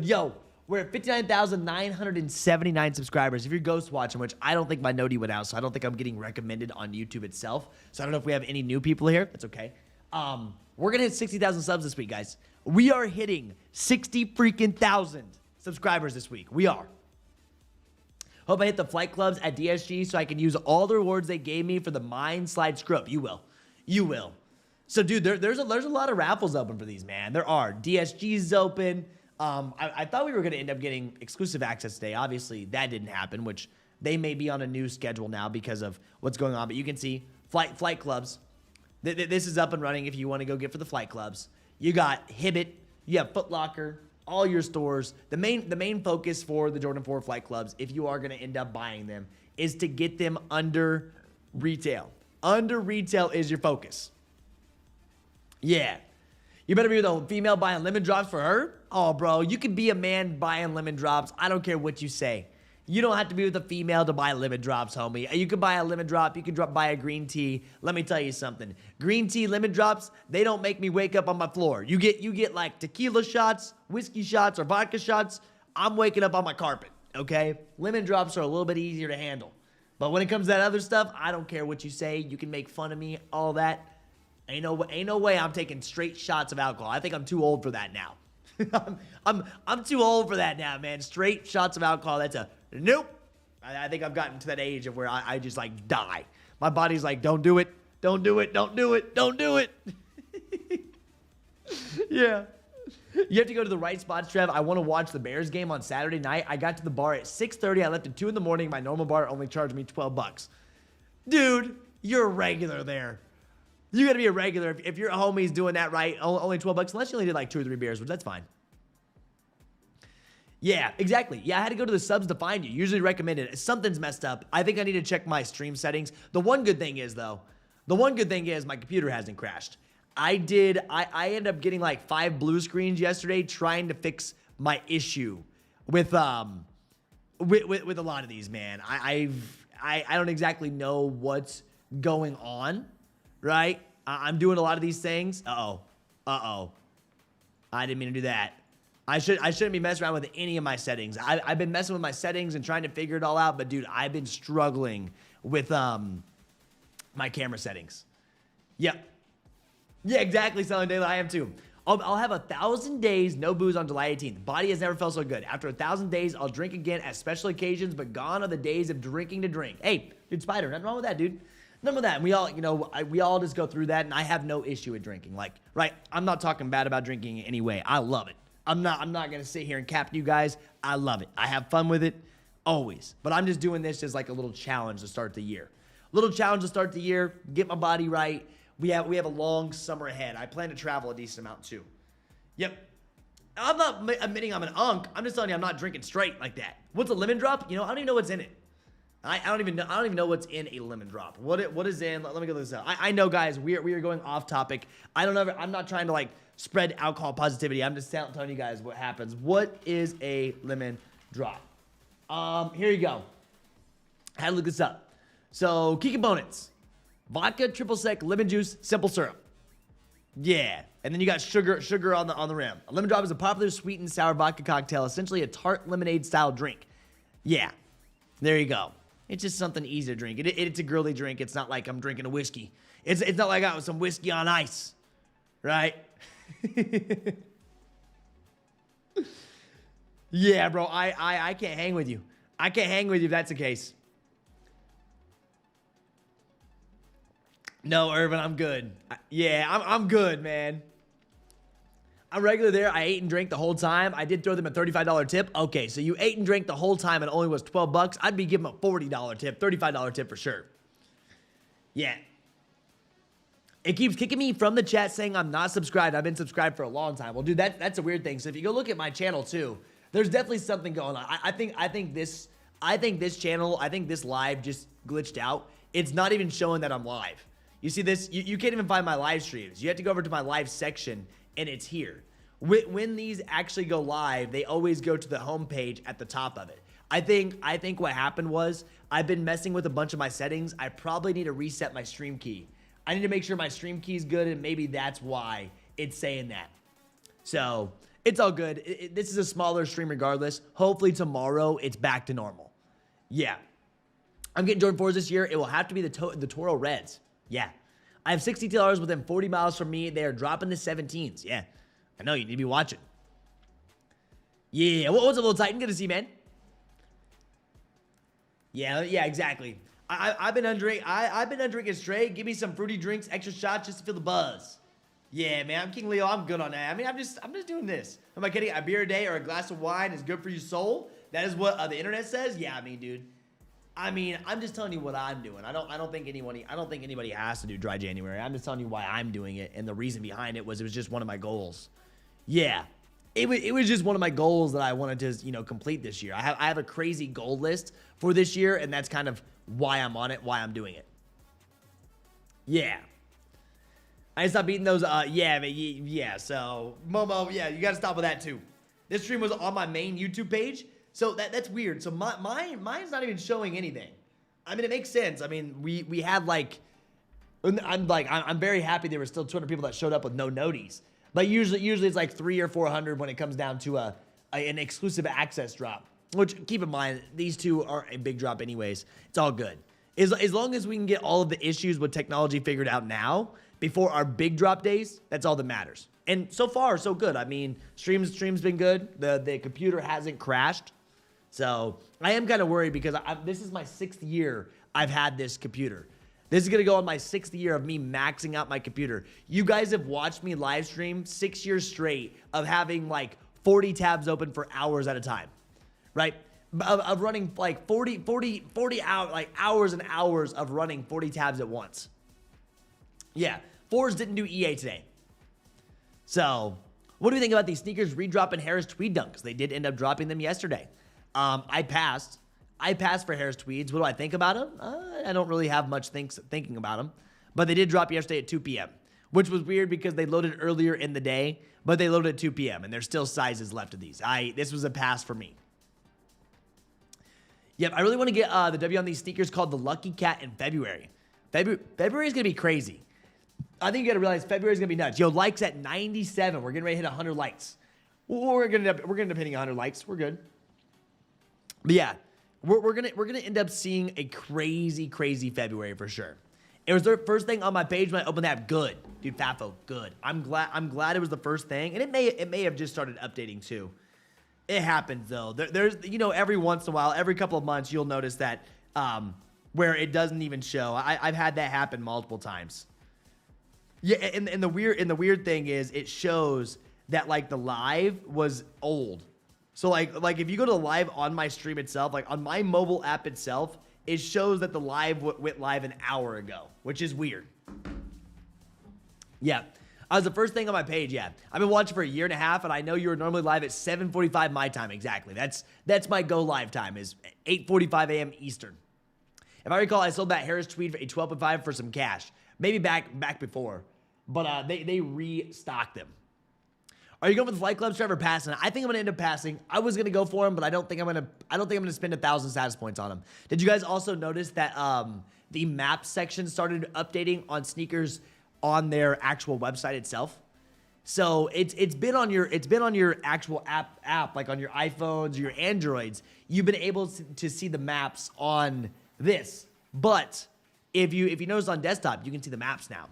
Yo, we're at 59,979 subscribers. If you're ghost watching, which I don't think my noti went out, so I don't think I'm getting recommended on YouTube itself. So I don't know if we have any new people here. That's okay. We're going to hit 60,000 subs this week, guys. We are hitting 60 freaking thousand subscribers this week. We are. Hope I hit the flight clubs at DSG so I can use all the rewards they gave me for the mine slide scrub. You will. So, dude, there's a lot of raffles open for these, man. There are. DSG's open. I thought we were going to end up getting exclusive access today. Obviously, that didn't happen, which they may be on a new schedule now because of what's going on. But you can see flight clubs. This is up and running if you want to go get for the flight clubs. You got Hibbett. You have Foot Locker. All your stores. The main focus for the Jordan 4 flight clubs, if you are going to end up buying them, is to get them under retail. Under retail is your focus. Yeah. You better be the female buying lemon drops for her. Oh, bro, you could be a man buying lemon drops. I don't care what you say. You don't have to be with a female to buy lemon drops, homie. You could buy a lemon drop. You could buy a green tea. Let me tell you something. Green tea lemon drops, they don't make me wake up on my floor. You get like tequila shots, whiskey shots, or vodka shots. I'm waking up on my carpet, okay? Lemon drops are a little bit easier to handle. But when it comes to that other stuff, I don't care what you say. You can make fun of me, all that. Ain't no way I'm taking straight shots of alcohol. I think I'm too old for that now. I'm too old for that now, man. Straight shots of alcohol, that's a nope. I think I've gotten to that age of where I just like die. My body's like, don't do it. Don't do it. Don't do it. Don't do it. Yeah. You have to go to the right spots, Trev. I want to watch the Bears game on Saturday night. I got to the bar at 6:30. I left at 2 in the morning. My normal bar only charged me $12. Dude, you're a regular there. You got to be a regular. If your homie's doing that right, only $12, unless you only did like 2 or 3 beers, which that's fine. Yeah, exactly. Yeah, I had to go to the subs to find you. Usually recommended. Something's messed up. I think I need to check my stream settings. The one good thing is my computer hasn't crashed. I ended up getting like 5 blue screens yesterday trying to fix my issue with a lot of these, man. I don't exactly know what's going on, right? I'm doing a lot of these things. Uh-oh. I didn't mean to do that. I shouldn't be messing around with any of my settings. I've been messing with my settings and trying to figure it all out, but dude, I've been struggling with my camera settings. Yep. Yeah, exactly, Selling Daily. I am too. I'll have 1,000 days no booze on July 18th. Body has never felt so good. After 1,000 days, I'll drink again at special occasions, but gone are the days of drinking to drink. Hey, dude, Spider, nothing wrong with that, dude. Nothing with that. And we all, we all just go through that, and I have no issue with drinking. Like, right? I'm not talking bad about drinking in any way. I love it. I'm not gonna sit here and cap you guys. I love it. I have fun with it, always. But I'm just doing this as like a little challenge to start the year. Get my body right. We have a long summer ahead. I plan to travel a decent amount too. Yep. I'm not admitting I'm an unk. I'm just telling you I'm not drinking straight like that. What's a lemon drop? I don't even know what's in it. I don't even know what's in a lemon drop. What is in? Let me go this out. I know, guys. We are going off topic. I'm not trying to like spread alcohol positivity. I'm just telling you guys what happens. What is a lemon drop? Here you go. I had to look this up. So key components: vodka, triple sec, lemon juice, simple syrup. Yeah. And then you got sugar on the rim. A lemon drop is a popular sweet and sour vodka cocktail, essentially a tart lemonade style drink. Yeah. There you go. It's just something easy to drink. It's a girly drink. It's not like I'm drinking a whiskey. It's not like I got some whiskey on ice. Right? Yeah, bro. I can't hang with you. I can't hang with you if that's the case. No, Irvin, I'm good. I'm good, man. I'm regular there. I ate and drank the whole time. I did throw them a $35 tip. Okay, so you ate and drank the whole time and it only was $12. I'd be giving them a $40 tip, $35 tip for sure. Yeah. It keeps kicking me from the chat saying I'm not subscribed. I've been subscribed for a long time. Well, dude, that's a weird thing. So if you go look at my channel too, there's definitely something going on. I think this channel, I think this live just glitched out. It's not even showing that I'm live. You see this? You can't even find my live streams. You have to go over to my live section, and it's here. When these actually go live, they always go to the homepage at the top of it. I think what happened was I've been messing with a bunch of my settings. I probably need to reset my stream key. I need to make sure my stream key is good, and maybe that's why it's saying that. So it's all good. This is a smaller stream regardless. Hopefully tomorrow it's back to normal. Yeah. I'm getting Jordan 4s this year. It will have to be the Toro Reds. Yeah. I have 60 TLRs within 40 miles from me. They are dropping the 17s. Yeah. I know. You need to be watching. Yeah. What's up, little Titan? Good to see you, man. Yeah, exactly. I've been undrinking straight. Give me some fruity drinks, extra shots just to feel the buzz. Yeah, man. I'm King Leo. I'm good on that. I mean, I'm just doing this. Am I kidding? A beer a day or a glass of wine is good for your soul. That is what the internet says. Yeah, I mean, dude. I'm just telling you what I'm doing. I don't think anybody has to do dry January. I'm just telling you why I'm doing it, and the reason behind it was just one of my goals. Yeah. It was just one of my goals that I wanted to, complete this year. I have a crazy goal list for this year, and that's kind of why I'm on it, why I'm doing it. Yeah. I stopped beating those, yeah, so, Momo, yeah, you gotta stop with that too. This stream was on my main YouTube page, So that's weird. So mine's not even showing anything. I mean, it makes sense. I mean, we had like, I'm very happy there were still 200 people that showed up with no noties. But usually it's like 300 or 400 when it comes down to an exclusive access drop. Which, keep in mind, these two are a big drop anyways. It's all good. As long as we can get all of the issues with technology figured out now, before our big drop days, that's all that matters. And so far, so good. I mean, stream's been good. The computer hasn't crashed. So I am kind of worried because this is my 6th year I've had this computer. This is going to go on my 6th year of me maxing out my computer. You guys have watched me live stream 6 years straight of having like 40 tabs open for hours at a time, right? Of running like 40 hours, like hours and hours of running 40 tabs at once. Yeah, Fours didn't do EA today. So what do you think about these sneakers redropping Harris Tweed Dunks? They did end up dropping them yesterday. I passed for Harris Tweeds. What do I think about them? I don't really have much thinking about them. But they did drop yesterday at 2 p.m., which was weird because they loaded earlier in the day, but they loaded at 2 p.m., and there's still sizes left of these. This was a pass for me. Yep, I really want to get the W on these sneakers called the Lucky Cat in February. February is going to be crazy. I think you got to realize February is going to be nuts. Yo, likes at 97. We're getting ready to hit 100 likes. We're going to end up hitting 100 likes. We're good. But yeah, we're gonna end up seeing a crazy February for sure. It was the first thing on my page when I opened that. Good, dude, Fafo, good. I'm glad it was the first thing, and it may have just started updating too. It happens though. There's every once in a while, every couple of months, you'll notice that where it doesn't even show. I've had that happen multiple times. Yeah, and the weird thing is it shows that like the live was old. So like if you go to live on my stream itself, like on my mobile app itself, it shows that the live went live an hour ago, which is weird. Yeah, I was the first thing on my page. Yeah, I've been watching for a year and a half, and I know you were normally live at 7:45 my time exactly. That's my go live time is 8:45 a.m. Eastern. If I recall, I sold that Harris Tweed for a 12.5 for some cash, maybe back before, but they restocked them. Are you going with the Flight Clubs, Trevor? Passing? I think I'm gonna end up passing. I was gonna go for him, but I don't think I'm gonna spend 1,000 status points on him. Did you guys also notice that the map section started updating on sneakers on their actual website itself? So it's been on your actual app like on your iPhones or your Androids. You've been able to see the maps on this, but if you notice on desktop, you can see the maps now.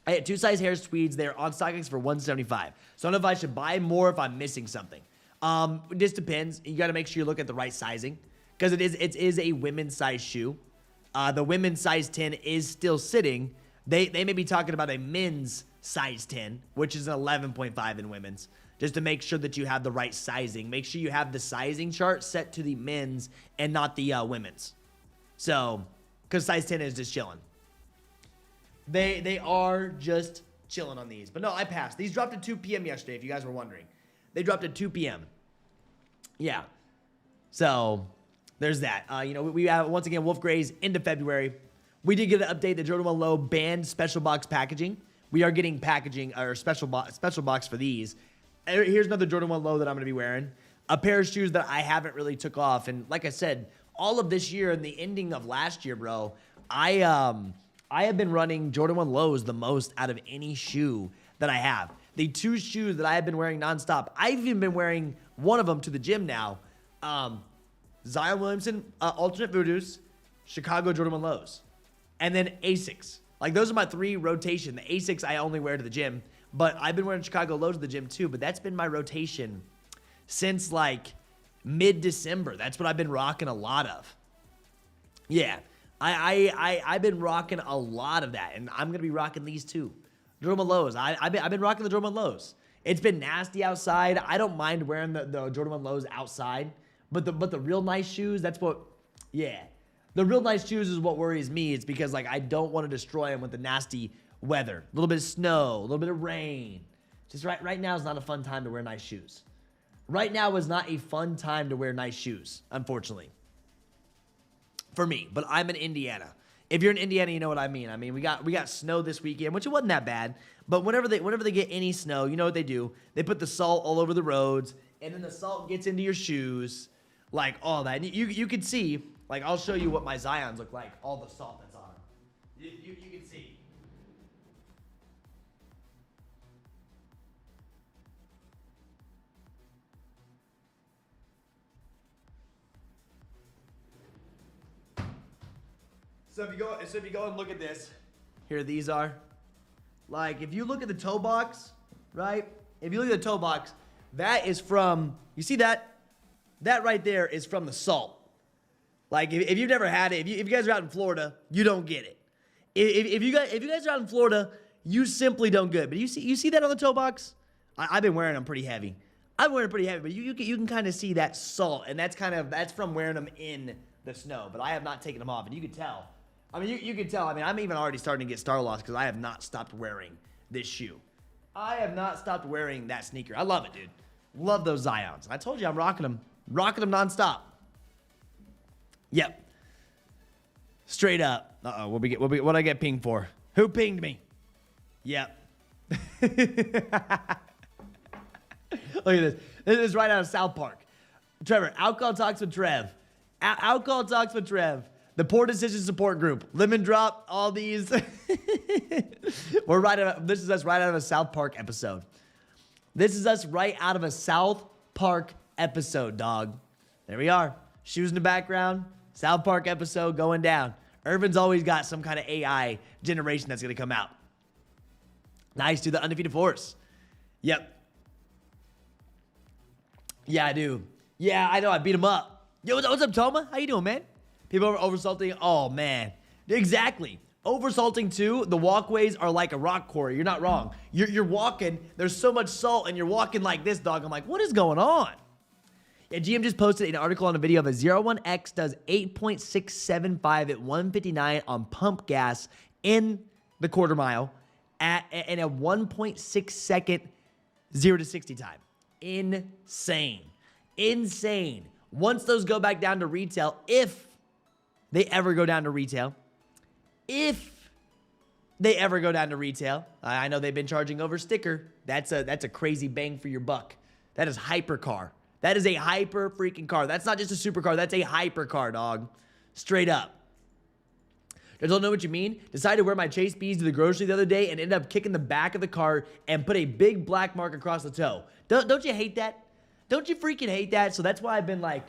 I had 2 size Harris Tweeds. They're on StockX for $175. So I don't know if I should buy more if I'm missing something. It just depends. You got to make sure you look at the right sizing because it is a women's size shoe. The women's size 10 is still sitting. They may be talking about a men's size 10, which is an 11.5 in women's, just to make sure that you have the right sizing. Make sure you have the sizing chart set to the men's and not the women's. So, because size 10 is just chilling. They are just chilling on these. But no, I passed. These dropped at 2 p.m. yesterday, if you guys were wondering. They dropped at 2 p.m. Yeah. So, there's that. We have, once again, Wolf Grays into February. We did get an update. The Jordan 1 Low banned special box packaging. We are getting packaging, or special box for these. Here's another Jordan 1 Low that I'm going to be wearing. A pair of shoes that I haven't really took off. And like I said, all of this year and the ending of last year, bro, I have been running Jordan 1 Lows the most out of any shoe that I have. The 2 shoes that I have been wearing nonstop, I've even been wearing one of them to the gym now. Zion Williamson alternate Voodoos, Chicago Jordan 1 Lows, and then Asics. Like those are my 3 rotation. The Asics I only wear to the gym, but I've been wearing Chicago Lows to the gym too, but that's been my rotation since like mid-December. That's what I've been rocking a lot of. Yeah. I've been rocking a lot of that, and I'm going to be rocking these too. Jordan 1 Lows. I've been rocking the Jordan 1 Lows. It's been nasty outside. I don't mind wearing the Jordan 1 Lows outside, but the real nice shoes, that's what, yeah. The real nice shoes is what worries me. It's because, like, I don't want to destroy them with the nasty weather. A little bit of snow, a little bit of rain. Just right now is not a fun time to wear nice shoes. Right now is not a fun time to wear nice shoes, unfortunately. For me, but I'm in Indiana. If you're in Indiana, you know what I mean. I mean, we got snow this weekend, which it wasn't that bad. But whenever they get any snow, you know what they do? They put the salt all over the roads. and then the salt gets into your shoes, like all that. And you can see, like I'll show you what my Zions look like, all the salt that's on them. You can see. So if you go and look at this, here these are. Like if you look at the toe box, right? If you look at the toe box, that is from, you see that? That right there is from the salt. Like if you've never had it, if you guys are out in Florida, you don't get it. If you guys are out in Florida, you simply don't get it. But you see that on the toe box? I've been wearing them pretty heavy. I'm wearing it pretty heavy, but you can kind of see that salt, and that's from wearing them in the snow. But I have not taken them off, and you can tell. I mean, you can tell. I mean, I'm even already starting to get star lost because I have not stopped wearing this shoe. I have not stopped wearing that sneaker. I love it, dude. Love those Zions. I told you I'm rocking them nonstop. Yep. Straight up. Uh-oh, what'd I get pinged for? Who pinged me? Yep. Look at this. This is right out of South Park. Trevor, Alcohol Talks with Trev. Alcohol Talks with Trev. The Poor Decision Support Group. Lemon Drop, all these. This is us right out of a South Park episode. This is us right out of a South Park episode, dog. There we are. Shoes in the background. South Park episode going down. Irvin's always got some kind of AI generation that's going to come out. Nice, dude. The Undefeated Force. Yep. Yeah, I do. Yeah, I know. I beat him up. Yo, what's up, Toma? How you doing, man? People are oversalting. Oh, man. Exactly. Oversalting, too. The walkways are like a rock quarry. You're not wrong. You're walking. There's so much salt, and you're walking like this, dog. I'm like, what is going on? Yeah, GM just posted an article on a video of a 01X does 8.675 at 159 on pump gas in the quarter mile and a 1.6 second 0 to 60 time. Insane. Insane. Once those go back down to retail, if they ever go down to retail, I know they've been charging over sticker. That's a crazy bang for your buck. That is hypercar. That is a hyper freaking car. That's not just a supercar. That's a hypercar, dog. Straight up. I don't know what you mean. Decided to wear my Chase B's to the grocery the other day and ended up kicking the back of the car and put a big black mark across the toe. Don't you hate that? Don't you freaking hate that? So that's why I've been like,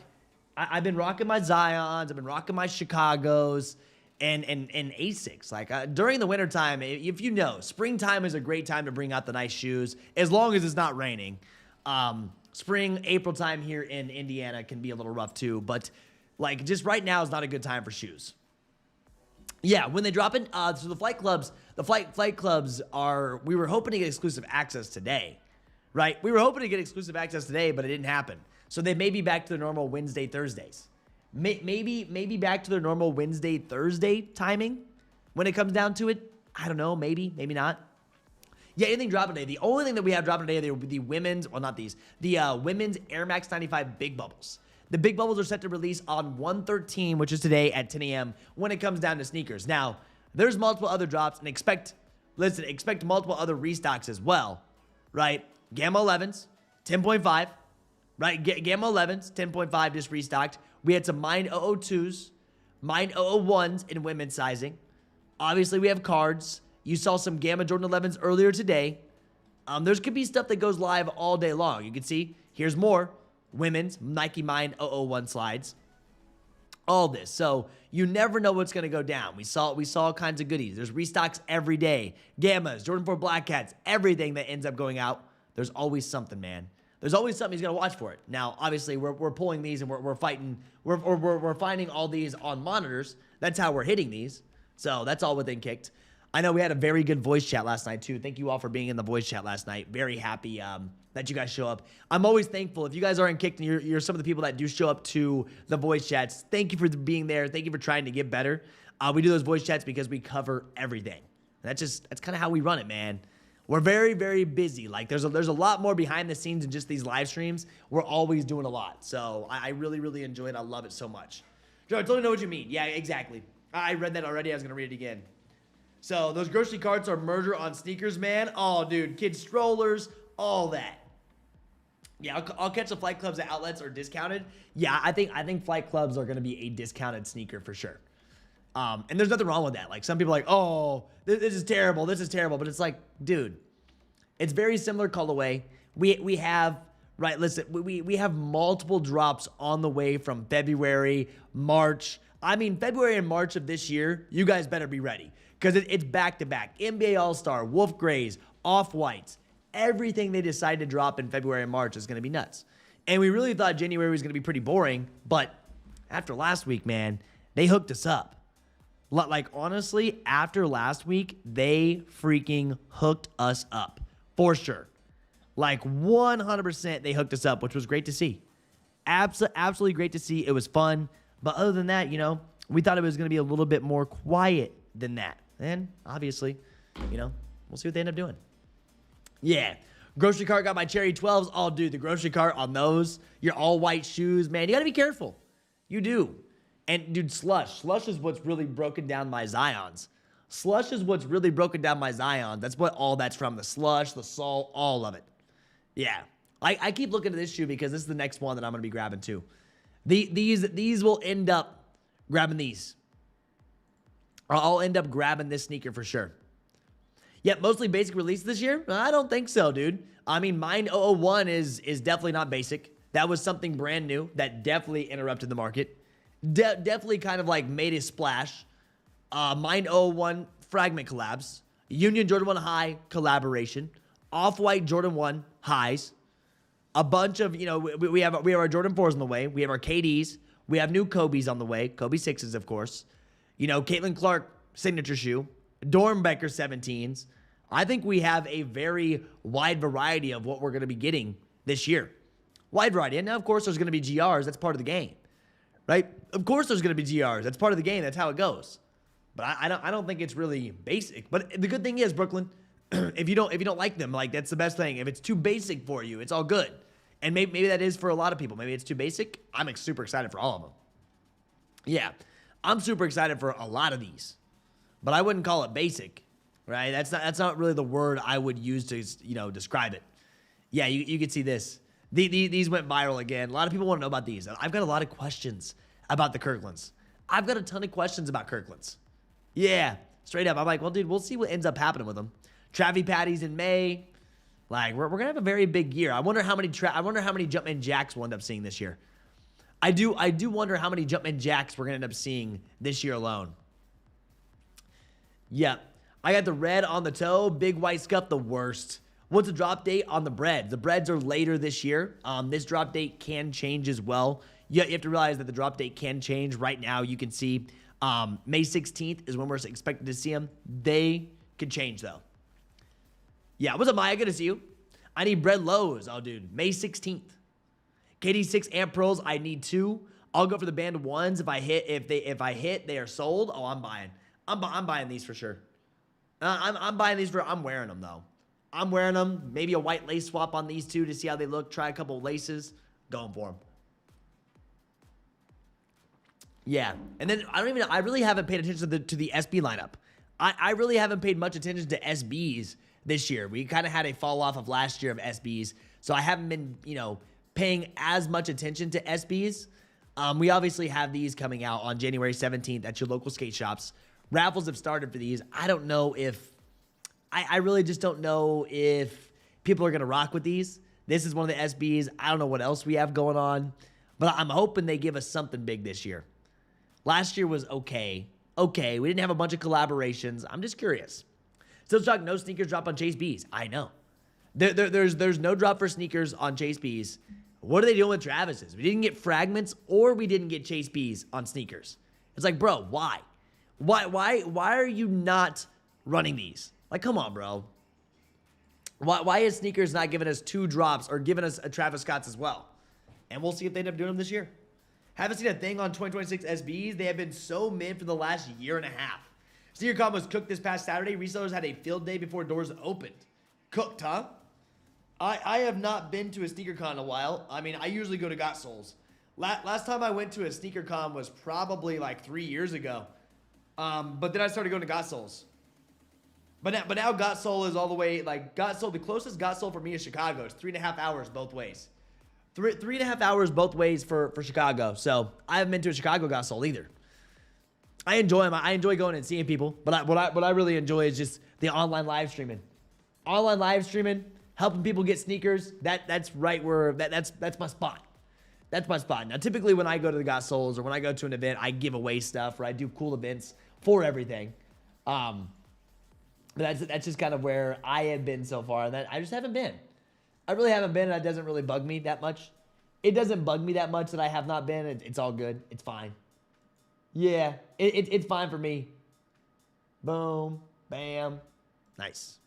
I've been rocking my Zions. I've been rocking my Chicagos and Asics. Like during the wintertime, if you know, springtime is a great time to bring out the nice shoes as long as it's not raining. Spring, April time here in Indiana can be a little rough too, but like just right now is not a good time for shoes. Yeah, when they drop in, so the flight clubs are, we were hoping to get exclusive access today, right? We were hoping to get exclusive access today, but it didn't happen. So they may be back to their normal Wednesday, Thursdays. Maybe back to their normal Wednesday, Thursday timing when it comes down to it. I don't know, maybe not. Yeah, anything dropping today. The only thing that we have dropping today are the women's, well, not these, the women's Air Max 95 Big Bubbles. The Big Bubbles are set to release on 1/13, which is today at 10 a.m. when it comes down to sneakers. Now, there's multiple other drops, and expect multiple other restocks as well, right? Gamma 11s, 10.5, right? Gamma 11s, 10.5 just restocked. We had some Mine 002s, Mine 001s in women's sizing. Obviously, we have cards. You saw some Gamma Jordan 11s earlier today. There's could be stuff that goes live all day long. You can see, here's more. Women's Nike Mine 001 slides. All this. So you never know what's going to go down. We saw all kinds of goodies. There's restocks every day. Gammas, Jordan 4 Black Cats, everything that ends up going out. There's always something, man. There's always something he's going to watch for it. Now, obviously, we're pulling these and we're fighting. We're finding all these on monitors. That's how we're hitting these. So that's all within Kckd. I know we had a very good voice chat last night, too. Thank you all for being in the voice chat last night. Very happy that you guys show up. I'm always thankful. If you guys are in Kckd and you're some of the people that do show up to the voice chats, thank you for being there. Thank you for trying to get better. We do those voice chats because we cover everything. That's kind of how we run it, man. We're very, very busy. Like, there's a lot more behind the scenes than just these live streams. We're always doing a lot. So I really, really enjoy it. I love it so much. Joe, I totally know what you mean. Yeah, exactly. I read that already. I was going to read it again. So those grocery carts are murder on sneakers, man. Oh, dude, kids strollers, all that. Yeah, I'll catch the Flight Clubs at outlets or discounted. Yeah, I think Flight Clubs are going to be a discounted sneaker for sure. And there's nothing wrong with that. Like some people are like, oh, this is terrible. This is terrible. But it's like, dude, it's very similar colorway. We have, right, listen, we have multiple drops on the way from February, March. I mean, February and March of this year, you guys better be ready. Because it's back-to-back. NBA All-Star, Wolf Grays, Off-Whites. Everything they decide to drop in February and March is going to be nuts. And we really thought January was going to be pretty boring. But after last week, man, they hooked us up. Like, honestly, after last week, they freaking hooked us up. For sure. Like, 100% they hooked us up, which was great to see. Absolutely great to see. It was fun. But other than that, you know, we thought it was going to be a little bit more quiet than that. And obviously, you know, we'll see what they end up doing. Yeah. Grocery cart got my cherry 12s. Oh, dude, the grocery cart on those, your all-white shoes, man, you got to be careful. You do. And, dude, Slush. Slush is what's really broken down my Zions. Slush is what's really broken down my Zion. That's what all that's from. The slush, the salt, all of it. Yeah. I keep looking at this shoe because this is the next one that I'm going to be grabbing too. These will end up grabbing these. I'll end up grabbing this sneaker for sure. Yep, mostly basic release this year? I don't think so, dude. I mean, Mind 001 is definitely not basic. That was something brand new that definitely interrupted the market. Definitely kind of like made a splash. Mind 001 fragment collabs. Union Jordan 1 High collaboration. Off-White Jordan 1 highs. A bunch of, you know, we have our Jordan 4s on the way. We have our KDs. We have new Kobe's on the way. Kobe 6s, of course. You know, Caitlin Clark signature shoe. Doernbecher 17s. I think we have a very wide variety of what we're going to be getting this year. Wide variety. And now, of course, there's going to be GRs. That's part of the game. Right? Of course there's going to be GRs. That's part of the game. That's how it goes. But I don't think it's really basic. But the good thing is, Brooklyn, if you don't like them, like that's the best thing. If it's too basic for you, it's all good. And maybe that is for a lot of people. Maybe it's too basic. I'm super excited for all of them. Yeah, I'm super excited for a lot of these. But I wouldn't call it basic, right? That's not really the word I would use to, you know, describe it. Yeah, you can see this. These went viral again. A lot of people want to know about these. I've got a lot of questions about the Kirklands. I've got a ton of questions about Kirklands. Yeah, straight up. I'm like, well, dude, we'll see what ends up happening with them. Travi Patties in May. Like, we're gonna have a very big year. I wonder how many Jumpman Jacks we'll end up seeing this year. I do wonder how many Jumpman Jacks we're gonna end up seeing this year alone. Yeah, I got the red on the toe, big white scuff, the worst. What's the drop date on the breads? The breads are later this year. This drop date can change as well. You have to realize that the drop date can change. Right now, you can see May 16th is when we're expected to see them. They could change, though. Yeah, what's up, Maya? Good to see you. I need bread lows. Oh, dude, May 16th. KD 6 Amp Pros, I need 2. I'll go for the band ones. If I hit, they are sold. Oh, I'm buying. I'm buying these for sure. I'm buying these for. I'm wearing them though. I'm wearing them. Maybe a white lace swap on these two to see how they look. Try a couple of laces. Going for them. Yeah, and then I really haven't paid attention to the SB lineup. I really haven't paid much attention to SBs this year. We kind of had a fall off of last year of SBs, so I haven't been, you know, paying as much attention to SBs. We obviously have these coming out on January 17th at your local skate shops. Raffles have started for these. I don't know if I really just don't know if people are gonna rock with these. This is one of the SBs. I don't know what else we have going on, but I'm hoping they give us something big this year. Last year was okay. Okay, we didn't have a bunch of collaborations. I'm just curious. Still talk, no sneakers drop on Chase B's. I know. There's no drop for sneakers on Chase B's. What are they doing with Travis's? We didn't get fragments or we didn't get Chase B's on sneakers. It's like, bro, why? Why are you not running these? Like, come on, bro. Why is sneakers not giving us 2 drops or giving us a Travis Scott's as well? And we'll see if they end up doing them this year. Haven't seen a thing on 2026 SBs. They have been so mid for the last year and a half. SneakerCon was cooked this past Saturday. Resellers had a field day before doors opened. Cooked, huh? I have not been to a SneakerCon in a while. I mean, I usually go to Got Souls. Last time I went to a SneakerCon was probably like 3 years ago. But then I started going to Got Souls. But now Got Soul is all the way, like, Got Soul, the closest Got Soul for me is Chicago. It's 3.5 hours both ways. Three and a half hours both ways for Chicago. So I haven't been to a Chicago got sold either. I enjoy them. I enjoy going and seeing people. But what I really enjoy is just the online live streaming. Online live streaming, helping people get sneakers. That's right where that's my spot. That's my spot. Now, typically when I go to the Got Souls or when I go to an event, I give away stuff or I do cool events for everything. But that's just kind of where I have been so far. And that I just haven't been. I really haven't been, and that doesn't really bug me that much. It doesn't bug me that much that I have not been. It's all good. It's fine. Yeah, it's fine for me. Boom, bam, nice.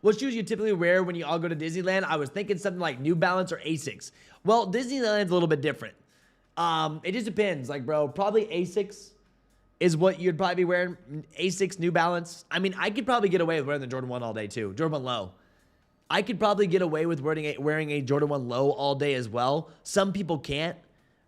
What shoes you typically wear when you all go to Disneyland? I was thinking something like New Balance or Asics. Well, Disneyland's a little bit different. It just depends. Like, bro, probably Asics is what you'd probably be wearing. Asics, New Balance. I mean, I could probably get away with wearing the Jordan 1 all day too. Jordan 1 Low. I could probably get away with wearing a Jordan 1 Low all day as well. Some people can't.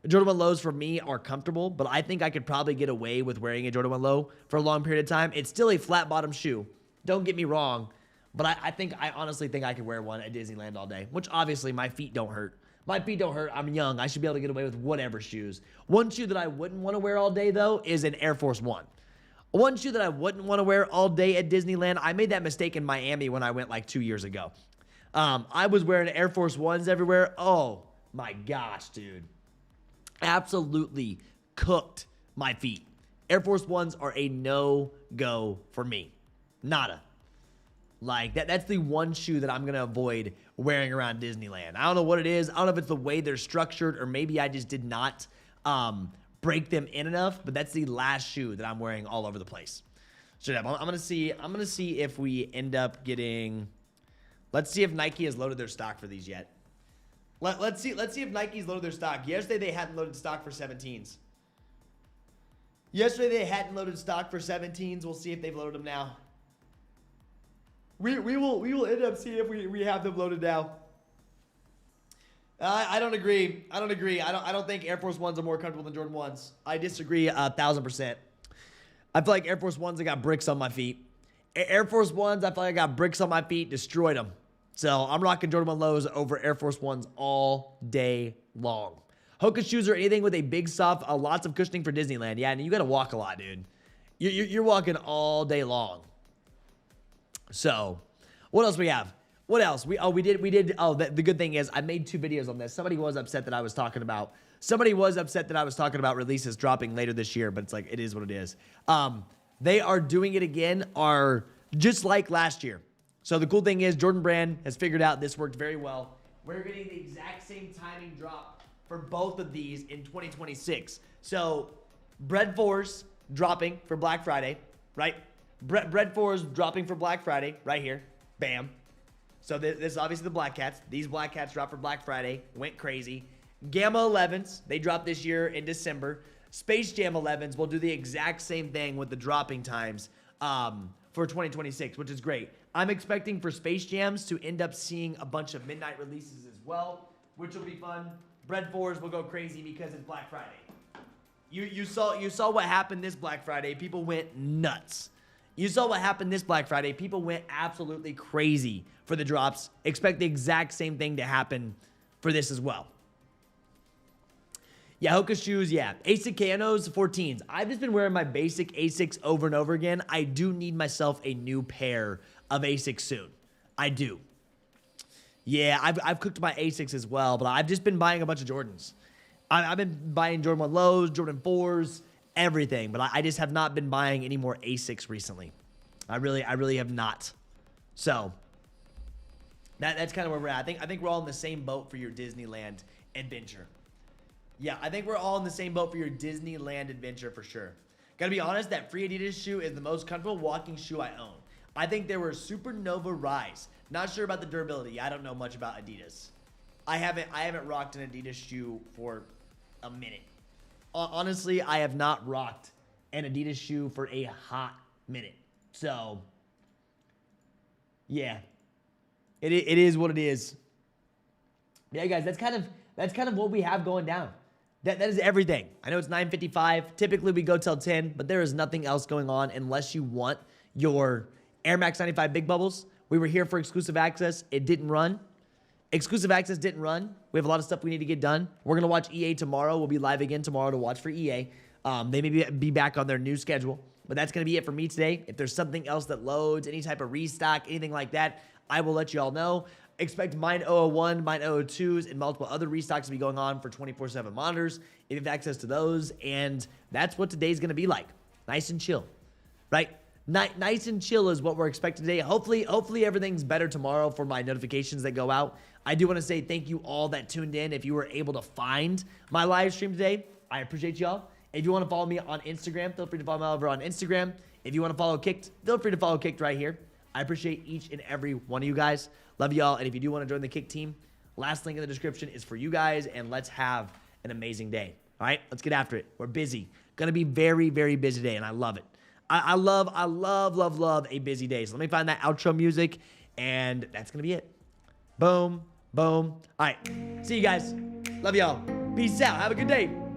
Jordan 1 Lows for me are comfortable, but I think I could probably get away with wearing a Jordan 1 Low for a long period of time. It's still a flat bottom shoe. Don't get me wrong, but I honestly think I could wear one at Disneyland all day, which obviously my feet don't hurt. My feet don't hurt. I'm young. I should be able to get away with whatever shoes. One shoe that I wouldn't want to wear all day, though, is an Air Force One. One shoe that I wouldn't want to wear all day at Disneyland, I made that mistake in Miami when I went like 2 years ago. I was wearing Air Force Ones everywhere. Oh, my gosh, dude. Absolutely cooked my feet. Air Force Ones are a no-go for me. Nada. Like, that's the one shoe that I'm going to avoid wearing around Disneyland. I don't know what it is. I don't know if it's the way they're structured or maybe I just did not break them in enough, but that's the last shoe that I'm wearing all over the place. So I'm going to see if we end up getting... Let's see if Nike has loaded their stock for these yet. Let's see if Nike's loaded their stock. Yesterday they hadn't loaded stock for 17s. Yesterday they hadn't loaded stock for 17s. We'll see if they've loaded them now. We will end up seeing if we have them loaded now. I don't agree. I don't think Air Force Ones are more comfortable than Jordan 1s. I disagree 1,000%. I feel like Air Force Ones, I got bricks on my feet. Air Force Ones, I feel like I got bricks on my feet, destroyed them. So I'm rocking Jordan 1 Lows over Air Force Ones all day long. Hoka shoes or anything with a big soft, lots of cushioning for Disneyland. Yeah, and you got to walk a lot, dude. You're walking all day long. So, what else we have? What else? The good thing is I made 2 videos on this. Somebody was upset that I was talking about releases dropping later this year, but it's like, it is what it is. They are doing it again, are just like last year. So the cool thing is Jordan Brand has figured out this worked very well. We're getting the exact same timing drop for both of these in 2026. So Bread 4s dropping for Black Friday, right? Bread 4s dropping for Black Friday right here. Bam. So this is obviously the Black Cats. These Black Cats dropped for Black Friday. Went crazy. Gamma 11s, they dropped this year in December. Space Jam 11s will do the exact same thing with the dropping times for 2026, which is great. I'm expecting for Space Jams to end up seeing a bunch of midnight releases as well, which will be fun. Bread 4s will go crazy because it's Black Friday. You saw what happened this Black Friday. People went nuts. You saw what happened this Black Friday. People went absolutely crazy for the drops. Expect the exact same thing to happen for this as well. Yeah, Hoka shoes, yeah. Asics Kanos 14s. I've just been wearing my basic Asics over and over again. I do need myself a new pair of Asics soon. I do. Yeah, I've cooked my Asics as well, but I've just been buying a bunch of Jordans. I've been buying Jordan 1 Lows, Jordan 4s, everything, but I just have not been buying any more Asics recently. I really have not. So that's kind of where we're at. I think we're all in the same boat for your Disneyland adventure. Yeah, I think we're all in the same boat for your Disneyland adventure for sure. Gotta be honest, that free Adidas shoe is the most comfortable walking shoe I own. I think they were Supernova Rise. Not sure about the durability. I don't know much about Adidas. I haven't rocked an Adidas shoe for a minute. Honestly, I have not rocked an Adidas shoe for a hot minute. So, yeah, it is what it is. Yeah, guys, that's kind of what we have going down. That is everything. I know it's 9:55. Typically, we go till 10, but there is nothing else going on unless you want your Air Max 95 Big Bubbles. We were here for exclusive access. It didn't run. Exclusive access didn't run. We have a lot of stuff we need to get done. We're going to watch EA tomorrow. We'll be live again tomorrow to watch for EA. They may be back on their new schedule, but that's going to be it for me today. If there's something else that loads, any type of restock, anything like that, I will let you all know. Expect mine 001, mine 002s, and multiple other restocks to be going on for 24/7 monitors if you have access to those. And that's what today's going to be like. Nice and chill, right? Nice and chill is what we're expecting today. Hopefully everything's better tomorrow for my notifications that go out. I do want to say thank you all that tuned in. If you were able to find my live stream today, I appreciate y'all. If you want to follow me on Instagram, feel free to follow me over on Instagram. If you want to follow Kckd, feel free to follow Kckd right here. I appreciate each and every one of you guys. Love y'all. And if you do want to join the Kckd team, last link in the description is for you guys. And let's have an amazing day. All right, let's get after it. We're busy. Gonna be very, very busy day, and I love it. I love a busy day. So let me find that outro music, and that's gonna be it. Boom, boom. All right, see you guys. Love y'all. Peace out. Have a good day.